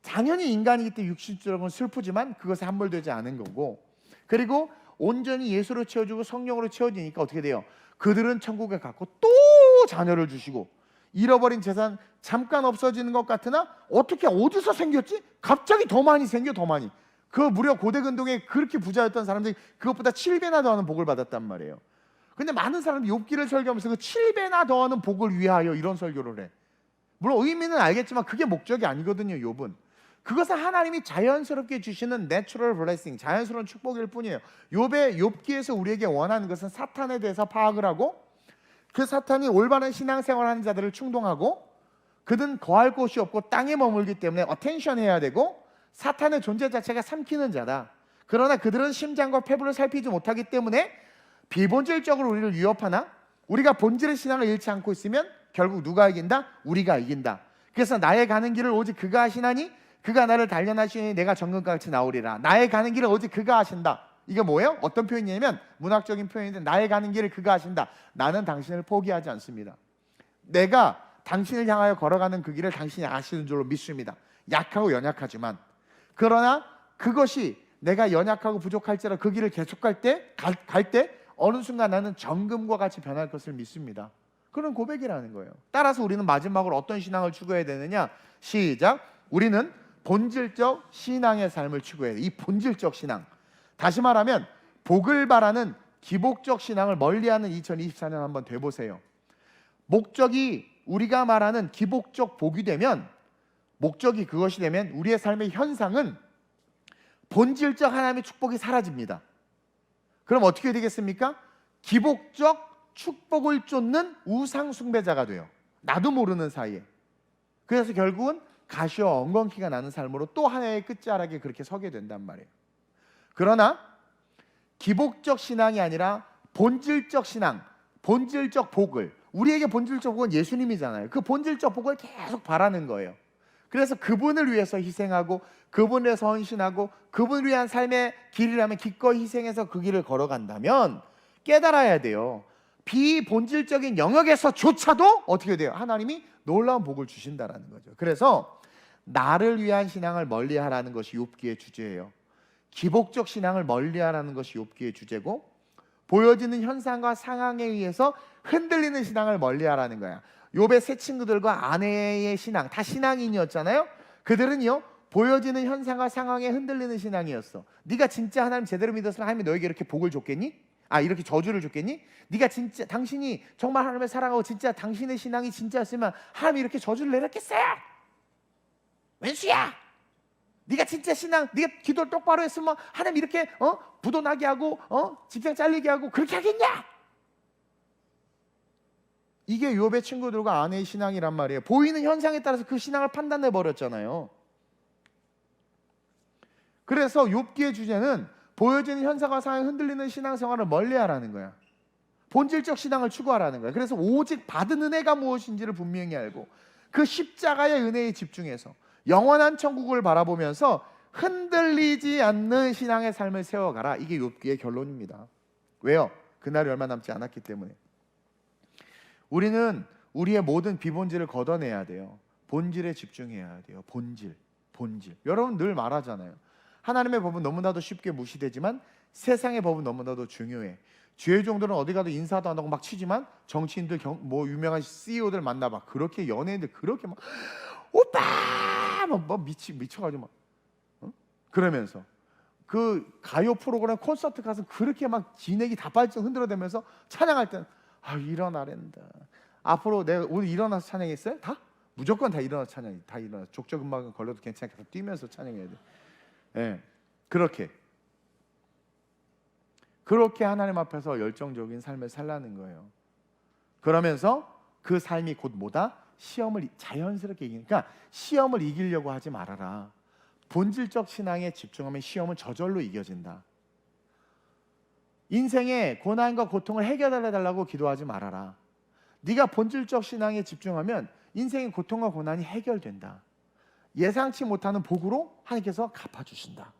당연히 인간이기 때문에 육신적으로는 슬프지만 그것에 함몰되지 않은 거고, 그리고 온전히 예수로 채워주고 성령으로 채워지니까 어떻게 돼요? 그들은 천국에 갔고 또 자녀를 주시고, 잃어버린 재산 잠깐 없어지는 것 같으나 어디서 생겼지? 갑자기 더 많이 생겨. 더 많이. 그 무려 고대근동에 그렇게 부자였던 사람들이 그것보다 7배나 더하는 복을 받았단 말이에요. 근데 많은 사람들이 욥기를 설교하면서 그 7배나 더하는 복을 위하여 이런 설교를 해. 물론 의미는 알겠지만 그게 목적이 아니거든요. 욥은 그것은 하나님이 자연스럽게 주시는 내추럴 블레싱, 자연스러운 축복일 뿐이에요. 욥기에서 우리에게 원하는 것은 사탄에 대해서 파악을 하고, 그 사탄이 올바른 신앙생활하는 자들을 충동하고, 그들은 거할 곳이 없고 땅에 머물기 때문에 어텐션 해야 되고, 사탄의 존재 자체가 삼키는 자다. 그러나 그들은 심장과 폐부를 살피지 못하기 때문에 비본질적으로 우리를 위협하나, 우리가 본질의 신앙을 잃지 않고 있으면 결국 누가 이긴다? 우리가 이긴다. 그래서 나의 가는 길을 오직 그가 하시나니 그가 나를 단련하시니 내가 정금같이 나오리라. 나의 가는 길을 오직 그가 하신다. 이게 뭐예요? 어떤 표현이냐면 문학적인 표현인데, 나의 가는 길을 그가 하신다. 나는 당신을 포기하지 않습니다. 내가 당신을 향하여 걸어가는 그 길을 당신이 아시는 줄로 믿습니다. 약하고 연약하지만, 그러나 그것이 내가 연약하고 부족할지라도 그 길을 계속 갈 때 어느 순간 나는 정금과 같이 변할 것을 믿습니다. 그런 고백이라는 거예요. 따라서 우리는 마지막으로 어떤 신앙을 추구해야 되느냐? 시작. 우리는 본질적 신앙의 삶을 추구해야 돼. 이 본질적 신앙, 다시 말하면 복을 바라는 기복적 신앙을 멀리하는 2024년 한번 돼보세요. 목적이 우리가 말하는 기복적 복이 되면, 목적이 그것이 되면 우리의 삶의 현상은 본질적 하나님의 축복이 사라집니다. 그럼 어떻게 되겠습니까? 기복적 축복을 쫓는 우상 숭배자가 돼요. 나도 모르는 사이에. 그래서 결국은 가시와 엉겅퀴가 나는 삶으로 또 하나의 끝자락에 그렇게 서게 된단 말이에요. 그러나 기복적 신앙이 아니라 본질적 신앙, 본질적 복을, 우리에게 본질적 복은 예수님이잖아요. 그 본질적 복을 계속 바라는 거예요. 그래서 그분을 위해서 희생하고, 그분을 위해서 헌신하고, 그분을 위한 삶의 길이라면 기꺼이 희생해서 그 길을 걸어간다면 깨달아야 돼요. 비본질적인 영역에서조차도 어떻게 돼요? 하나님이 놀라운 복을 주신다라는 거죠. 그래서 나를 위한 신앙을 멀리하라는 것이 욥기의 주제예요. 기복적 신앙을 멀리하라는 것이 욥기의 주제고, 보여지는 현상과 상황에 의해서 흔들리는 신앙을 멀리하라는 거야. 욥의 세 친구들과 아내의 신앙, 다 신앙인이었잖아요. 그들은요, 보여지는 현상과 상황에 흔들리는 신앙이었어. 네가 진짜 하나님 제대로 믿었으면 하나님이 너에게 이렇게 복을 줬겠니? 이렇게 저주를 줬겠니? 네가 진짜, 당신이 정말 하나님을 사랑하고 진짜 당신의 신앙이 진짜였으면 하나님이 이렇게 저주를 내렸겠어요? 웬수야! 네가 진짜 신앙, 네가 기도를 똑바로 했으면 하나님 이렇게 부도 나게 하고 직장 잘리게 하고 그렇게 하겠냐? 이게 욥의 친구들과 아내의 신앙이란 말이에요. 보이는 현상에 따라서 그 신앙을 판단해 버렸잖아요. 그래서 욥기의 주제는 보여지는 현상과 상황에 흔들리는 신앙생활을 멀리하라는 거야. 본질적 신앙을 추구하라는 거야. 그래서 오직 받은 은혜가 무엇인지를 분명히 알고, 그 십자가의 은혜에 집중해서 영원한 천국을 바라보면서 흔들리지 않는 신앙의 삶을 세워가라. 이게 욥기의 결론입니다. 왜요? 그날이 얼마 남지 않았기 때문에. 우리는 우리의 모든 비본질을 걷어내야 돼요. 본질에 집중해야 돼요. 본질. 여러분 늘 말하잖아요. 하나님의 법은 너무나도 쉽게 무시되지만 세상의 법은 너무나도 중요해. 죄의 종들은 어디 가도 인사도 안 하고 막 치지만 정치인들, 유명한 CEO들 만나봐. 그렇게 연예인들 그렇게 막 오빠 막 미쳐가지고 막 그러면서 그 가요 프로그램 콘서트 가서 그렇게 막 진액이 다 빠질 정도 흔들어대면서 찬양할 때는 일어나랜다. 앞으로 내가 오늘 일어나서 찬양했어요? 다? 무조건 다 일어나서 찬양해. 다 일어나. 족저근막은 걸려도 괜찮게 다 뛰면서 찬양해야 돼. 예, 그렇게 하나님 앞에서 열정적인 삶을 살라는 거예요. 그러면서 그 삶이 곧 뭐다? 시험을 자연스럽게 이기니까 시험을 이기려고 하지 말아라. 본질적 신앙에 집중하면 시험은 저절로 이겨진다. 인생의 고난과 고통을 해결해 달라고 기도하지 말아라. 네가 본질적 신앙에 집중하면 인생의 고통과 고난이 해결된다. 예상치 못하는 복으로 하나님께서 갚아주신다.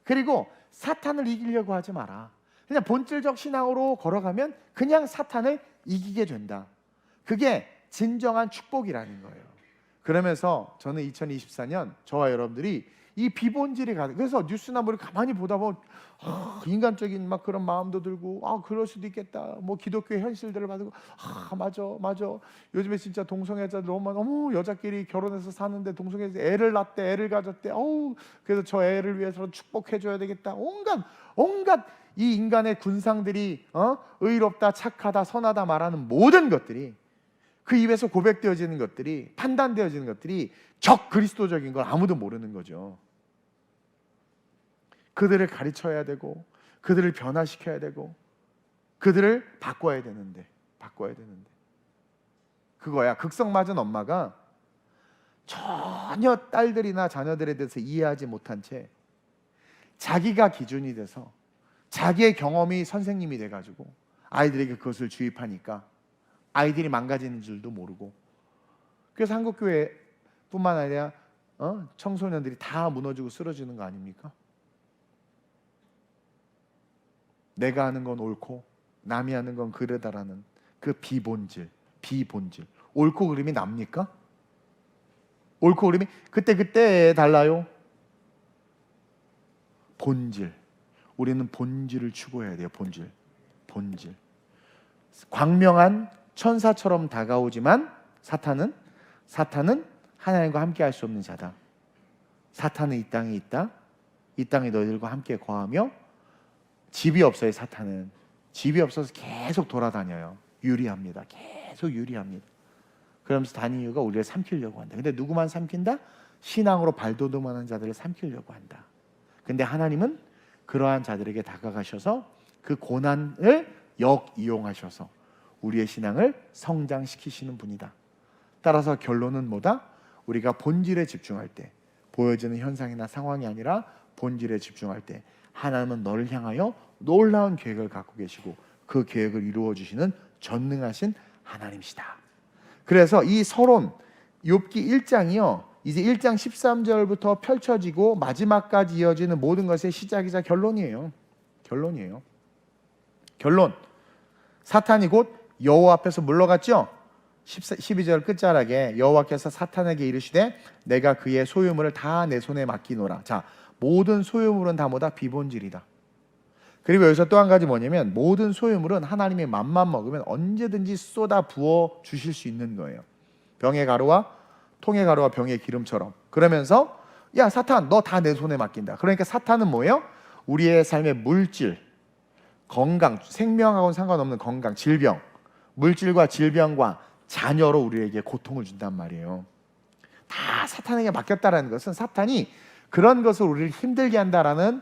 그리고 사탄을 이기려고 하지 마라. 그냥 본질적 신앙으로 걸어가면 그냥 사탄을 이기게 된다. 그게 진정한 축복이라는 거예요. 그러면서 저는 2024년 저와 여러분들이 이 비본질이 그래서 뉴스나 뭘 가만히 보다 보면 인간적인 막 그런 마음도 들고 그럴 수도 있겠다. 뭐 기독교의 현실들을 받고 맞아. 요즘에 진짜 동성애자들 너무 여자끼리 결혼해서 사는데 동성애자 애를 낳대, 애를 가졌대. 그래서 저 애를 위해서 축복해 줘야 되겠다. 온갖 이 인간의 군상들이 의롭다, 착하다, 선하다 말하는 모든 것들이, 그 입에서 고백되어지는 것들이, 판단되어지는 것들이 적 그리스도적인 걸 아무도 모르는 거죠. 그들을 가르쳐야 되고, 그들을 변화시켜야 되고, 그들을 바꿔야 되는데 그거야. 극성 맞은 엄마가 전혀 딸들이나 자녀들에 대해서 이해하지 못한 채 자기가 기준이 돼서 자기의 경험이 선생님이 돼가지고 아이들에게 그것을 주입하니까 아이들이 망가지는 줄도 모르고, 그래서 한국교회뿐만 아니라 청소년들이 다 무너지고 쓰러지는 거 아닙니까? 내가 하는 건 옳고 남이 하는 건 그르다라는 그 비본질. 옳고 그름이 납니까? 옳고 그름이 그때 달라요. 본질. 우리는 본질을 추구해야 돼요. 본질. 광명한 천사처럼 다가오지만 사탄은 하나님과 함께 할 수 없는 자다. 사탄은 이 땅에 있다. 이 땅에 너희들과 함께 거하며, 집이 없어요. 사탄은 집이 없어서 계속 돌아다녀요. 계속 유리합니다. 그러면서 다니엘가 우리를 삼키려고 한다. 근데 누구만 삼킨다? 신앙으로 발돋움하는 자들을 삼키려고 한다. 근데 하나님은 그러한 자들에게 다가가셔서 그 고난을 역이용하셔서 우리의 신앙을 성장시키시는 분이다. 따라서 결론은 뭐다? 우리가 본질에 집중할 때, 보여지는 현상이나 상황이 아니라 본질에 집중할 때 하나님은 너를 향하여 놀라운 계획을 갖고 계시고 그 계획을 이루어 주시는 전능하신 하나님이시다. 그래서 이 서론 욥기 1장이요, 이제 1장 13절부터 펼쳐지고 마지막까지 이어지는 모든 것의 시작이자 결론이에요. 결론. 사탄이 곧 여호와 앞에서 물러갔죠. 12절 끝자락에 여호와께서 사탄에게 이르시되 내가 그의 소유물을 다 내 손에 맡기노라. 자, 모든 소유물은 다 뭐다? 비본질이다. 그리고 여기서 또 한 가지 뭐냐면 모든 소유물은 하나님의 맘만 먹으면 언제든지 쏟아 부어 주실 수 있는 거예요. 병의 가루와 통의 가루와 병의 기름처럼. 그러면서 야 사탄 너 다 내 손에 맡긴다. 그러니까 사탄은 뭐예요? 우리의 삶의 물질, 건강, 생명하고는 상관없는 건강, 질병, 물질과 질병과 자녀로 우리에게 고통을 준단 말이에요. 다 사탄에게 맡겼다라는 것은 사탄이 그런 것을 우리를 힘들게 한다라는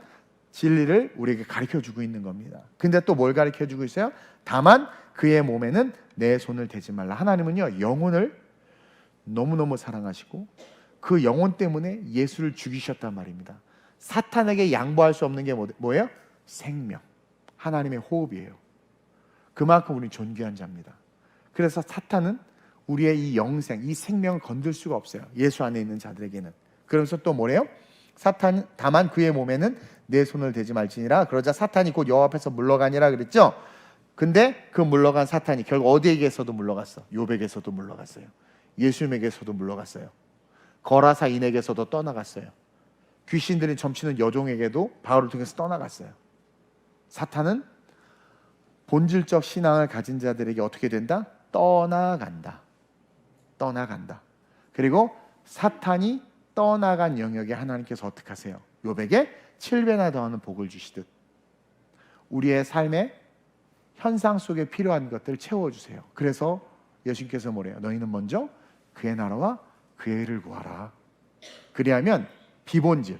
진리를 우리에게 가르쳐주고 있는 겁니다. 근데 또 뭘 가르쳐주고 있어요? 다만 그의 몸에는 내 손을 대지 말라. 하나님은요 영혼을 너무너무 사랑하시고 그 영혼 때문에 예수를 죽이셨단 말입니다. 사탄에게 양보할 수 없는 게 뭐예요? 생명, 하나님의 호흡이에요. 그만큼 우리는 존귀한 자입니다. 그래서 사탄은 우리의 이 영생, 이 생명을 건들 수가 없어요. 예수 안에 있는 자들에게는. 그러면서 또 뭐래요? 사탄 다만 그의 몸에는 내 손을 대지 말지니라. 그러자 사탄이 곧 여호와 앞에서 물러가니라 그랬죠. 근데 그 물러간 사탄이 결국 어디에게서도 물러갔어? 욥에게서도 물러갔어요. 예수님에게서도 물러갔어요. 거라사인에게서도 떠나갔어요. 귀신들이 점치는 여종에게도 바울을 통해서 떠나갔어요. 사탄은 본질적 신앙을 가진 자들에게 어떻게 된다? 떠나간다. 그리고 사탄이 떠나간 영역에 하나님께서 어떻게 하세요? 욥에게 7배나 더하는 복을 주시듯 우리의 삶의 현상 속에 필요한 것들을 채워주세요. 그래서 예수님께서 뭐래요? 너희는 먼저 그의 나라와 그의 의를 구하라. 그리하면 비본질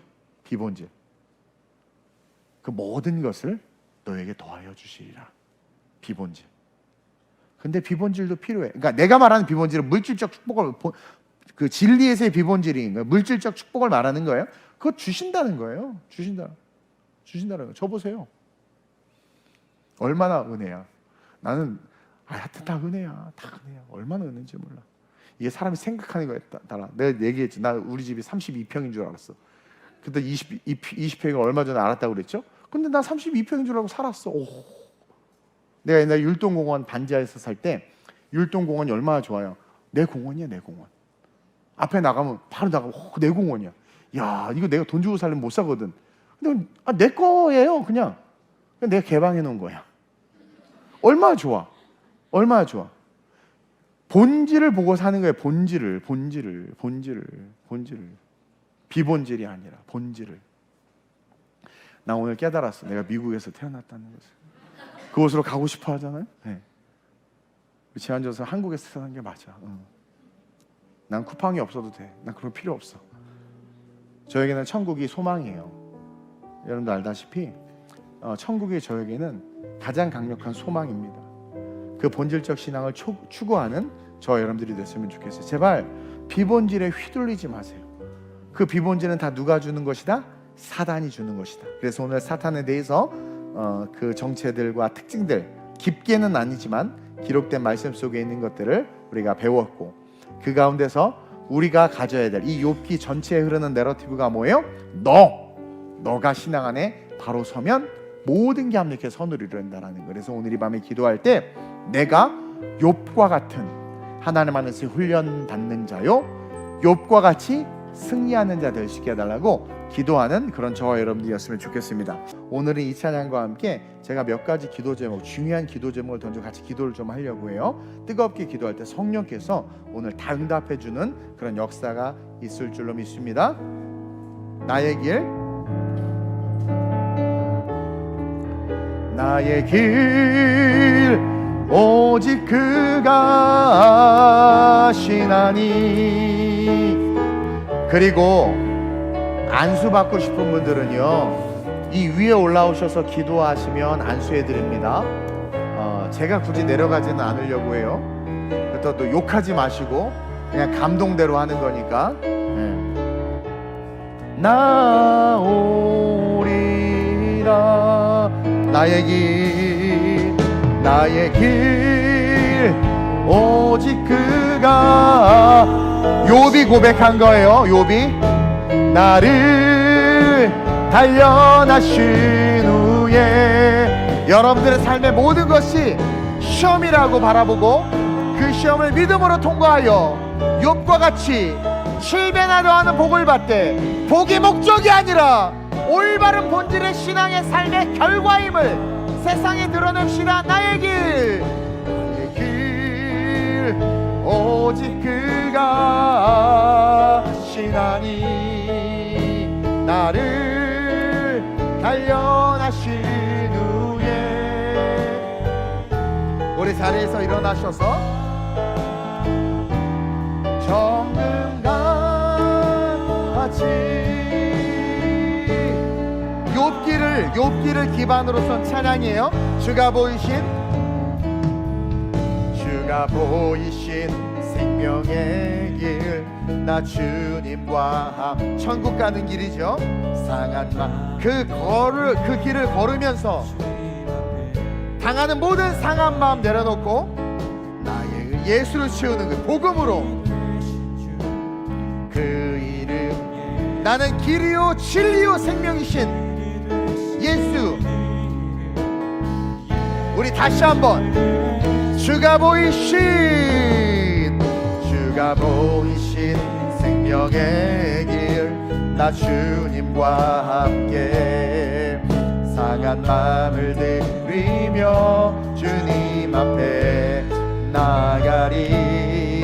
그 모든 것을 너에게 더하여 주시리라. 비본질. 근데 비본질도 필요해. 그러니까 내가 말하는 비본질은 물질적 축복을, 그 진리에서의 비본질인 거예요. 물질적 축복을 말하는 거예요. 그거 주신다는 거예요. 주신다는 거예요. 저 보세요. 얼마나 은혜야. 나는 하여튼 다 은혜야. 얼마나 은혜인지 몰라. 이게 사람이 생각하는 거에 따라. 내가 얘기했지. 나 우리 집이 32평인 줄 알았어. 그때 20평이 얼마 전에 알았다고 그랬죠. 근데 나 32평인 줄 알고 살았어. 내가 옛날에 율동공원 반지하에서 살 때 율동공원이 얼마나 좋아요. 내 공원이야, 내 공원. 앞에 나가면 바로 나가면 내 공원이야. 야, 이거 내가 돈 주고 살면 못 사거든. 근데 내 거예요, 그냥 내가 개방해 놓은 거야. 얼마나 좋아. 본질을 보고 사는 거예요. 본질을. 비본질이 아니라 본질을. 나 오늘 깨달았어. 내가 미국에서 태어났다는 것을. 그곳으로 가고 싶어 하잖아요. 네. 제안져서 한국에서 사는 게 맞아. 난 쿠팡이 없어도 돼. 난 그런 거 필요 없어. 저에게는 천국이 소망이에요. 여러분도 알다시피 천국이 저에게는 가장 강력한 소망입니다. 그 본질적 신앙을 추구하는 저 여러분들이 됐으면 좋겠어요. 제발 비본질에 휘둘리지 마세요. 그 비본질은 다 누가 주는 것이다? 사단이 주는 것이다. 그래서 오늘 사탄에 대해서 그 정체들과 특징들, 깊게는 아니지만 기록된 말씀 속에 있는 것들을 우리가 배웠고, 그 가운데서 우리가 가져야 될 이 욥기 전체에 흐르는 내러티브가 뭐예요? 너가 신앙 안에 바로 서면 모든 게 합력해 선을 이룬다라는 거예요. 그래서 오늘 이 밤에 기도할 때 내가 욥과 같은 하나님 안에서 훈련 받는 자요, 욥과 같이 승리하는 자 될 수 있게 해달라고 기도하는 그런 저와 여러분들이었으면 좋겠습니다. 오늘은 이 찬양과 함께 제가 몇 가지 기도 제목, 중요한 기도 제목을 던져 같이 기도를 좀 하려고 해요. 뜨겁게 기도할 때 성령께서 오늘 다 응답해 주는 그런 역사가 있을 줄로 믿습니다. 나의 길 오직 그가 하시나니. 그리고 안수 받고 싶은 분들은요, 이 위에 올라오셔서 기도하시면 안수해 드립니다. 제가 굳이 내려가지는 않으려고 해요. 또 욕하지 마시고 그냥 감동대로 하는 거니까. 나오리라 나의 길 오직 그가. 욥이 고백한 거예요. 욥이 나를 단련하신 후에 여러분들의 삶의 모든 것이 시험이라고 바라보고 그 시험을 믿음으로 통과하여 욥과 같이 7배나 더하는 복을 받되, 복이 목적이 아니라 올바른 본질의 신앙의 삶의 결과임을 세상에 드러냅시다. 나의 길 오직 그가 하시나니. 나를 단련하신 후에. 우리 자리에서 일어나셔서 정금같이 욥기를 기반으로 선 찬양이에요. 주가 보이신 생명의 길, 나 주님과 천국 가는 길이죠. 상한 마음 그 길을 걸으면서 당하는 모든 상한 마음 내려놓고 나의 예수를 채우는 그 복음으로, 그 이름 나는 길이요 진리요 생명이신 예수. 우리 다시 한번 주가 보이신 생명의 길, 나 주님과 함께 상한 마음을 들이며 주님 앞에 나가리.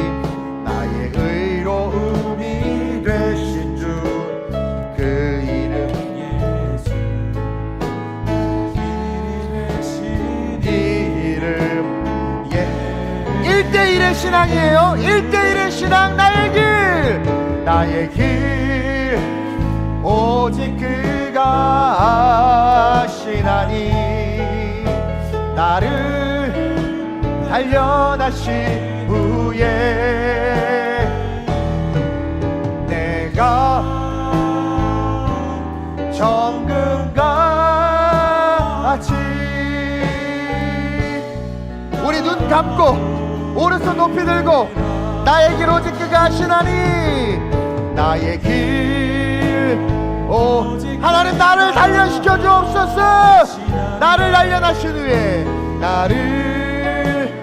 나의 의로움이 되신 주, 그 이름 예수. 이름 1대1의 신앙이에요. 1대1의 신앙. 나의 길 오직 그가 하시나니. 나를 단련하신 후에 내가 정금같이. 우리 눈 감고 오른손 높이 들고 나의 길 오직 그가 하시나니. 나의 길 하나님 나를 단련시켜 주옵소서. 나를 단련하신 후에 나를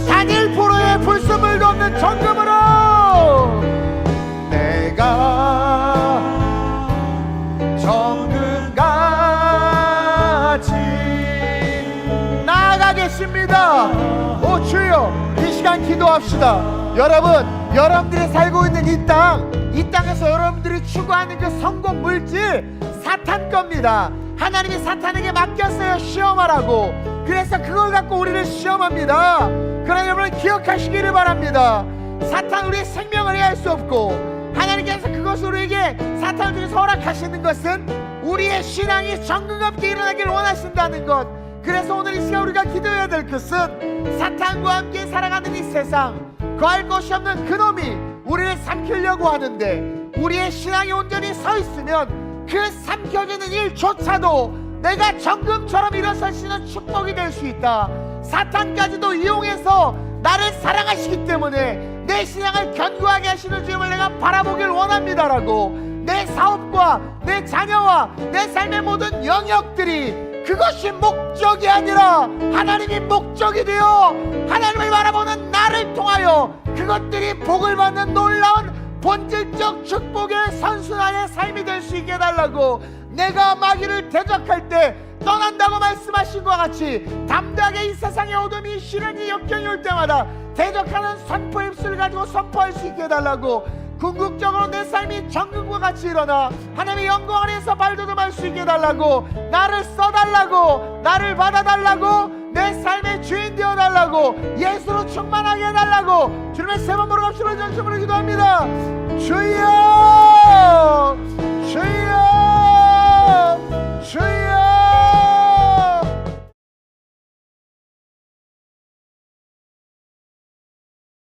단일 포로의 불순물도 없는 정금으로 내가 정금같이 나아가겠습니다. 오 주여, 이 시간 기도합시다. 여러분들이 살고 있는 이 땅에서 여러분들이 추구하는 그 성공 물질 사탄 겁니다. 하나님이 사탄에게 맡겼어요. 시험하라고. 그래서 그걸 갖고 우리를 시험합니다. 그러나 여러분 기억하시기를 바랍니다. 사탄 우리의 생명을 해할 수 없고, 하나님께서 그것을 우리에게 사탄을 통해서 허락하시는 것은 우리의 신앙이 정금같이 일어나길 원하신다는 것. 그래서 오늘 이 시간 우리가 기도해야 될 것은 사탄과 함께 살아가는 이 세상, 거할 것이 없는 그놈이 우리를 삼키려고 하는데, 우리의 신앙이 온전히 서 있으면 그 삼켜지는 일조차도 내가 정금처럼 일어설 수 있는 축복이 될 수 있다. 사탄까지도 이용해서 나를 사랑하시기 때문에 내 신앙을 견고하게 하시는 주님을 내가 바라보길 원합니다라고, 내 사업과 내 자녀와 내 삶의 모든 영역들이 그것이 목적이 아니라 하나님이 목적이 되어 하나님을 바라보는 나를 통하여 그것들이 복을 받는 놀라운 본질적 축복의 선순환의 삶이 될 수 있게 해달라고. 내가 마귀를 대적할 때 떠난다고 말씀하신 것과 같이 담대하게 이 세상의 어둠이 시련이 역경이 올 때마다 대적하는 선포의 입술을 가지고 선포할 수 있게 해달라고. 궁극적으로 내 삶이 정금과 같이 일어나 하나님의 영광 안에서 발돋움할 수 있게 해달라고, 나를 써달라고, 나를 받아달라고, 내 삶의 주인 되어달라고, 예수로 충만하게 해달라고 주님의 세 번 부르 갑시다. 전심으로 기도합니다. 주여, 주여, 주여.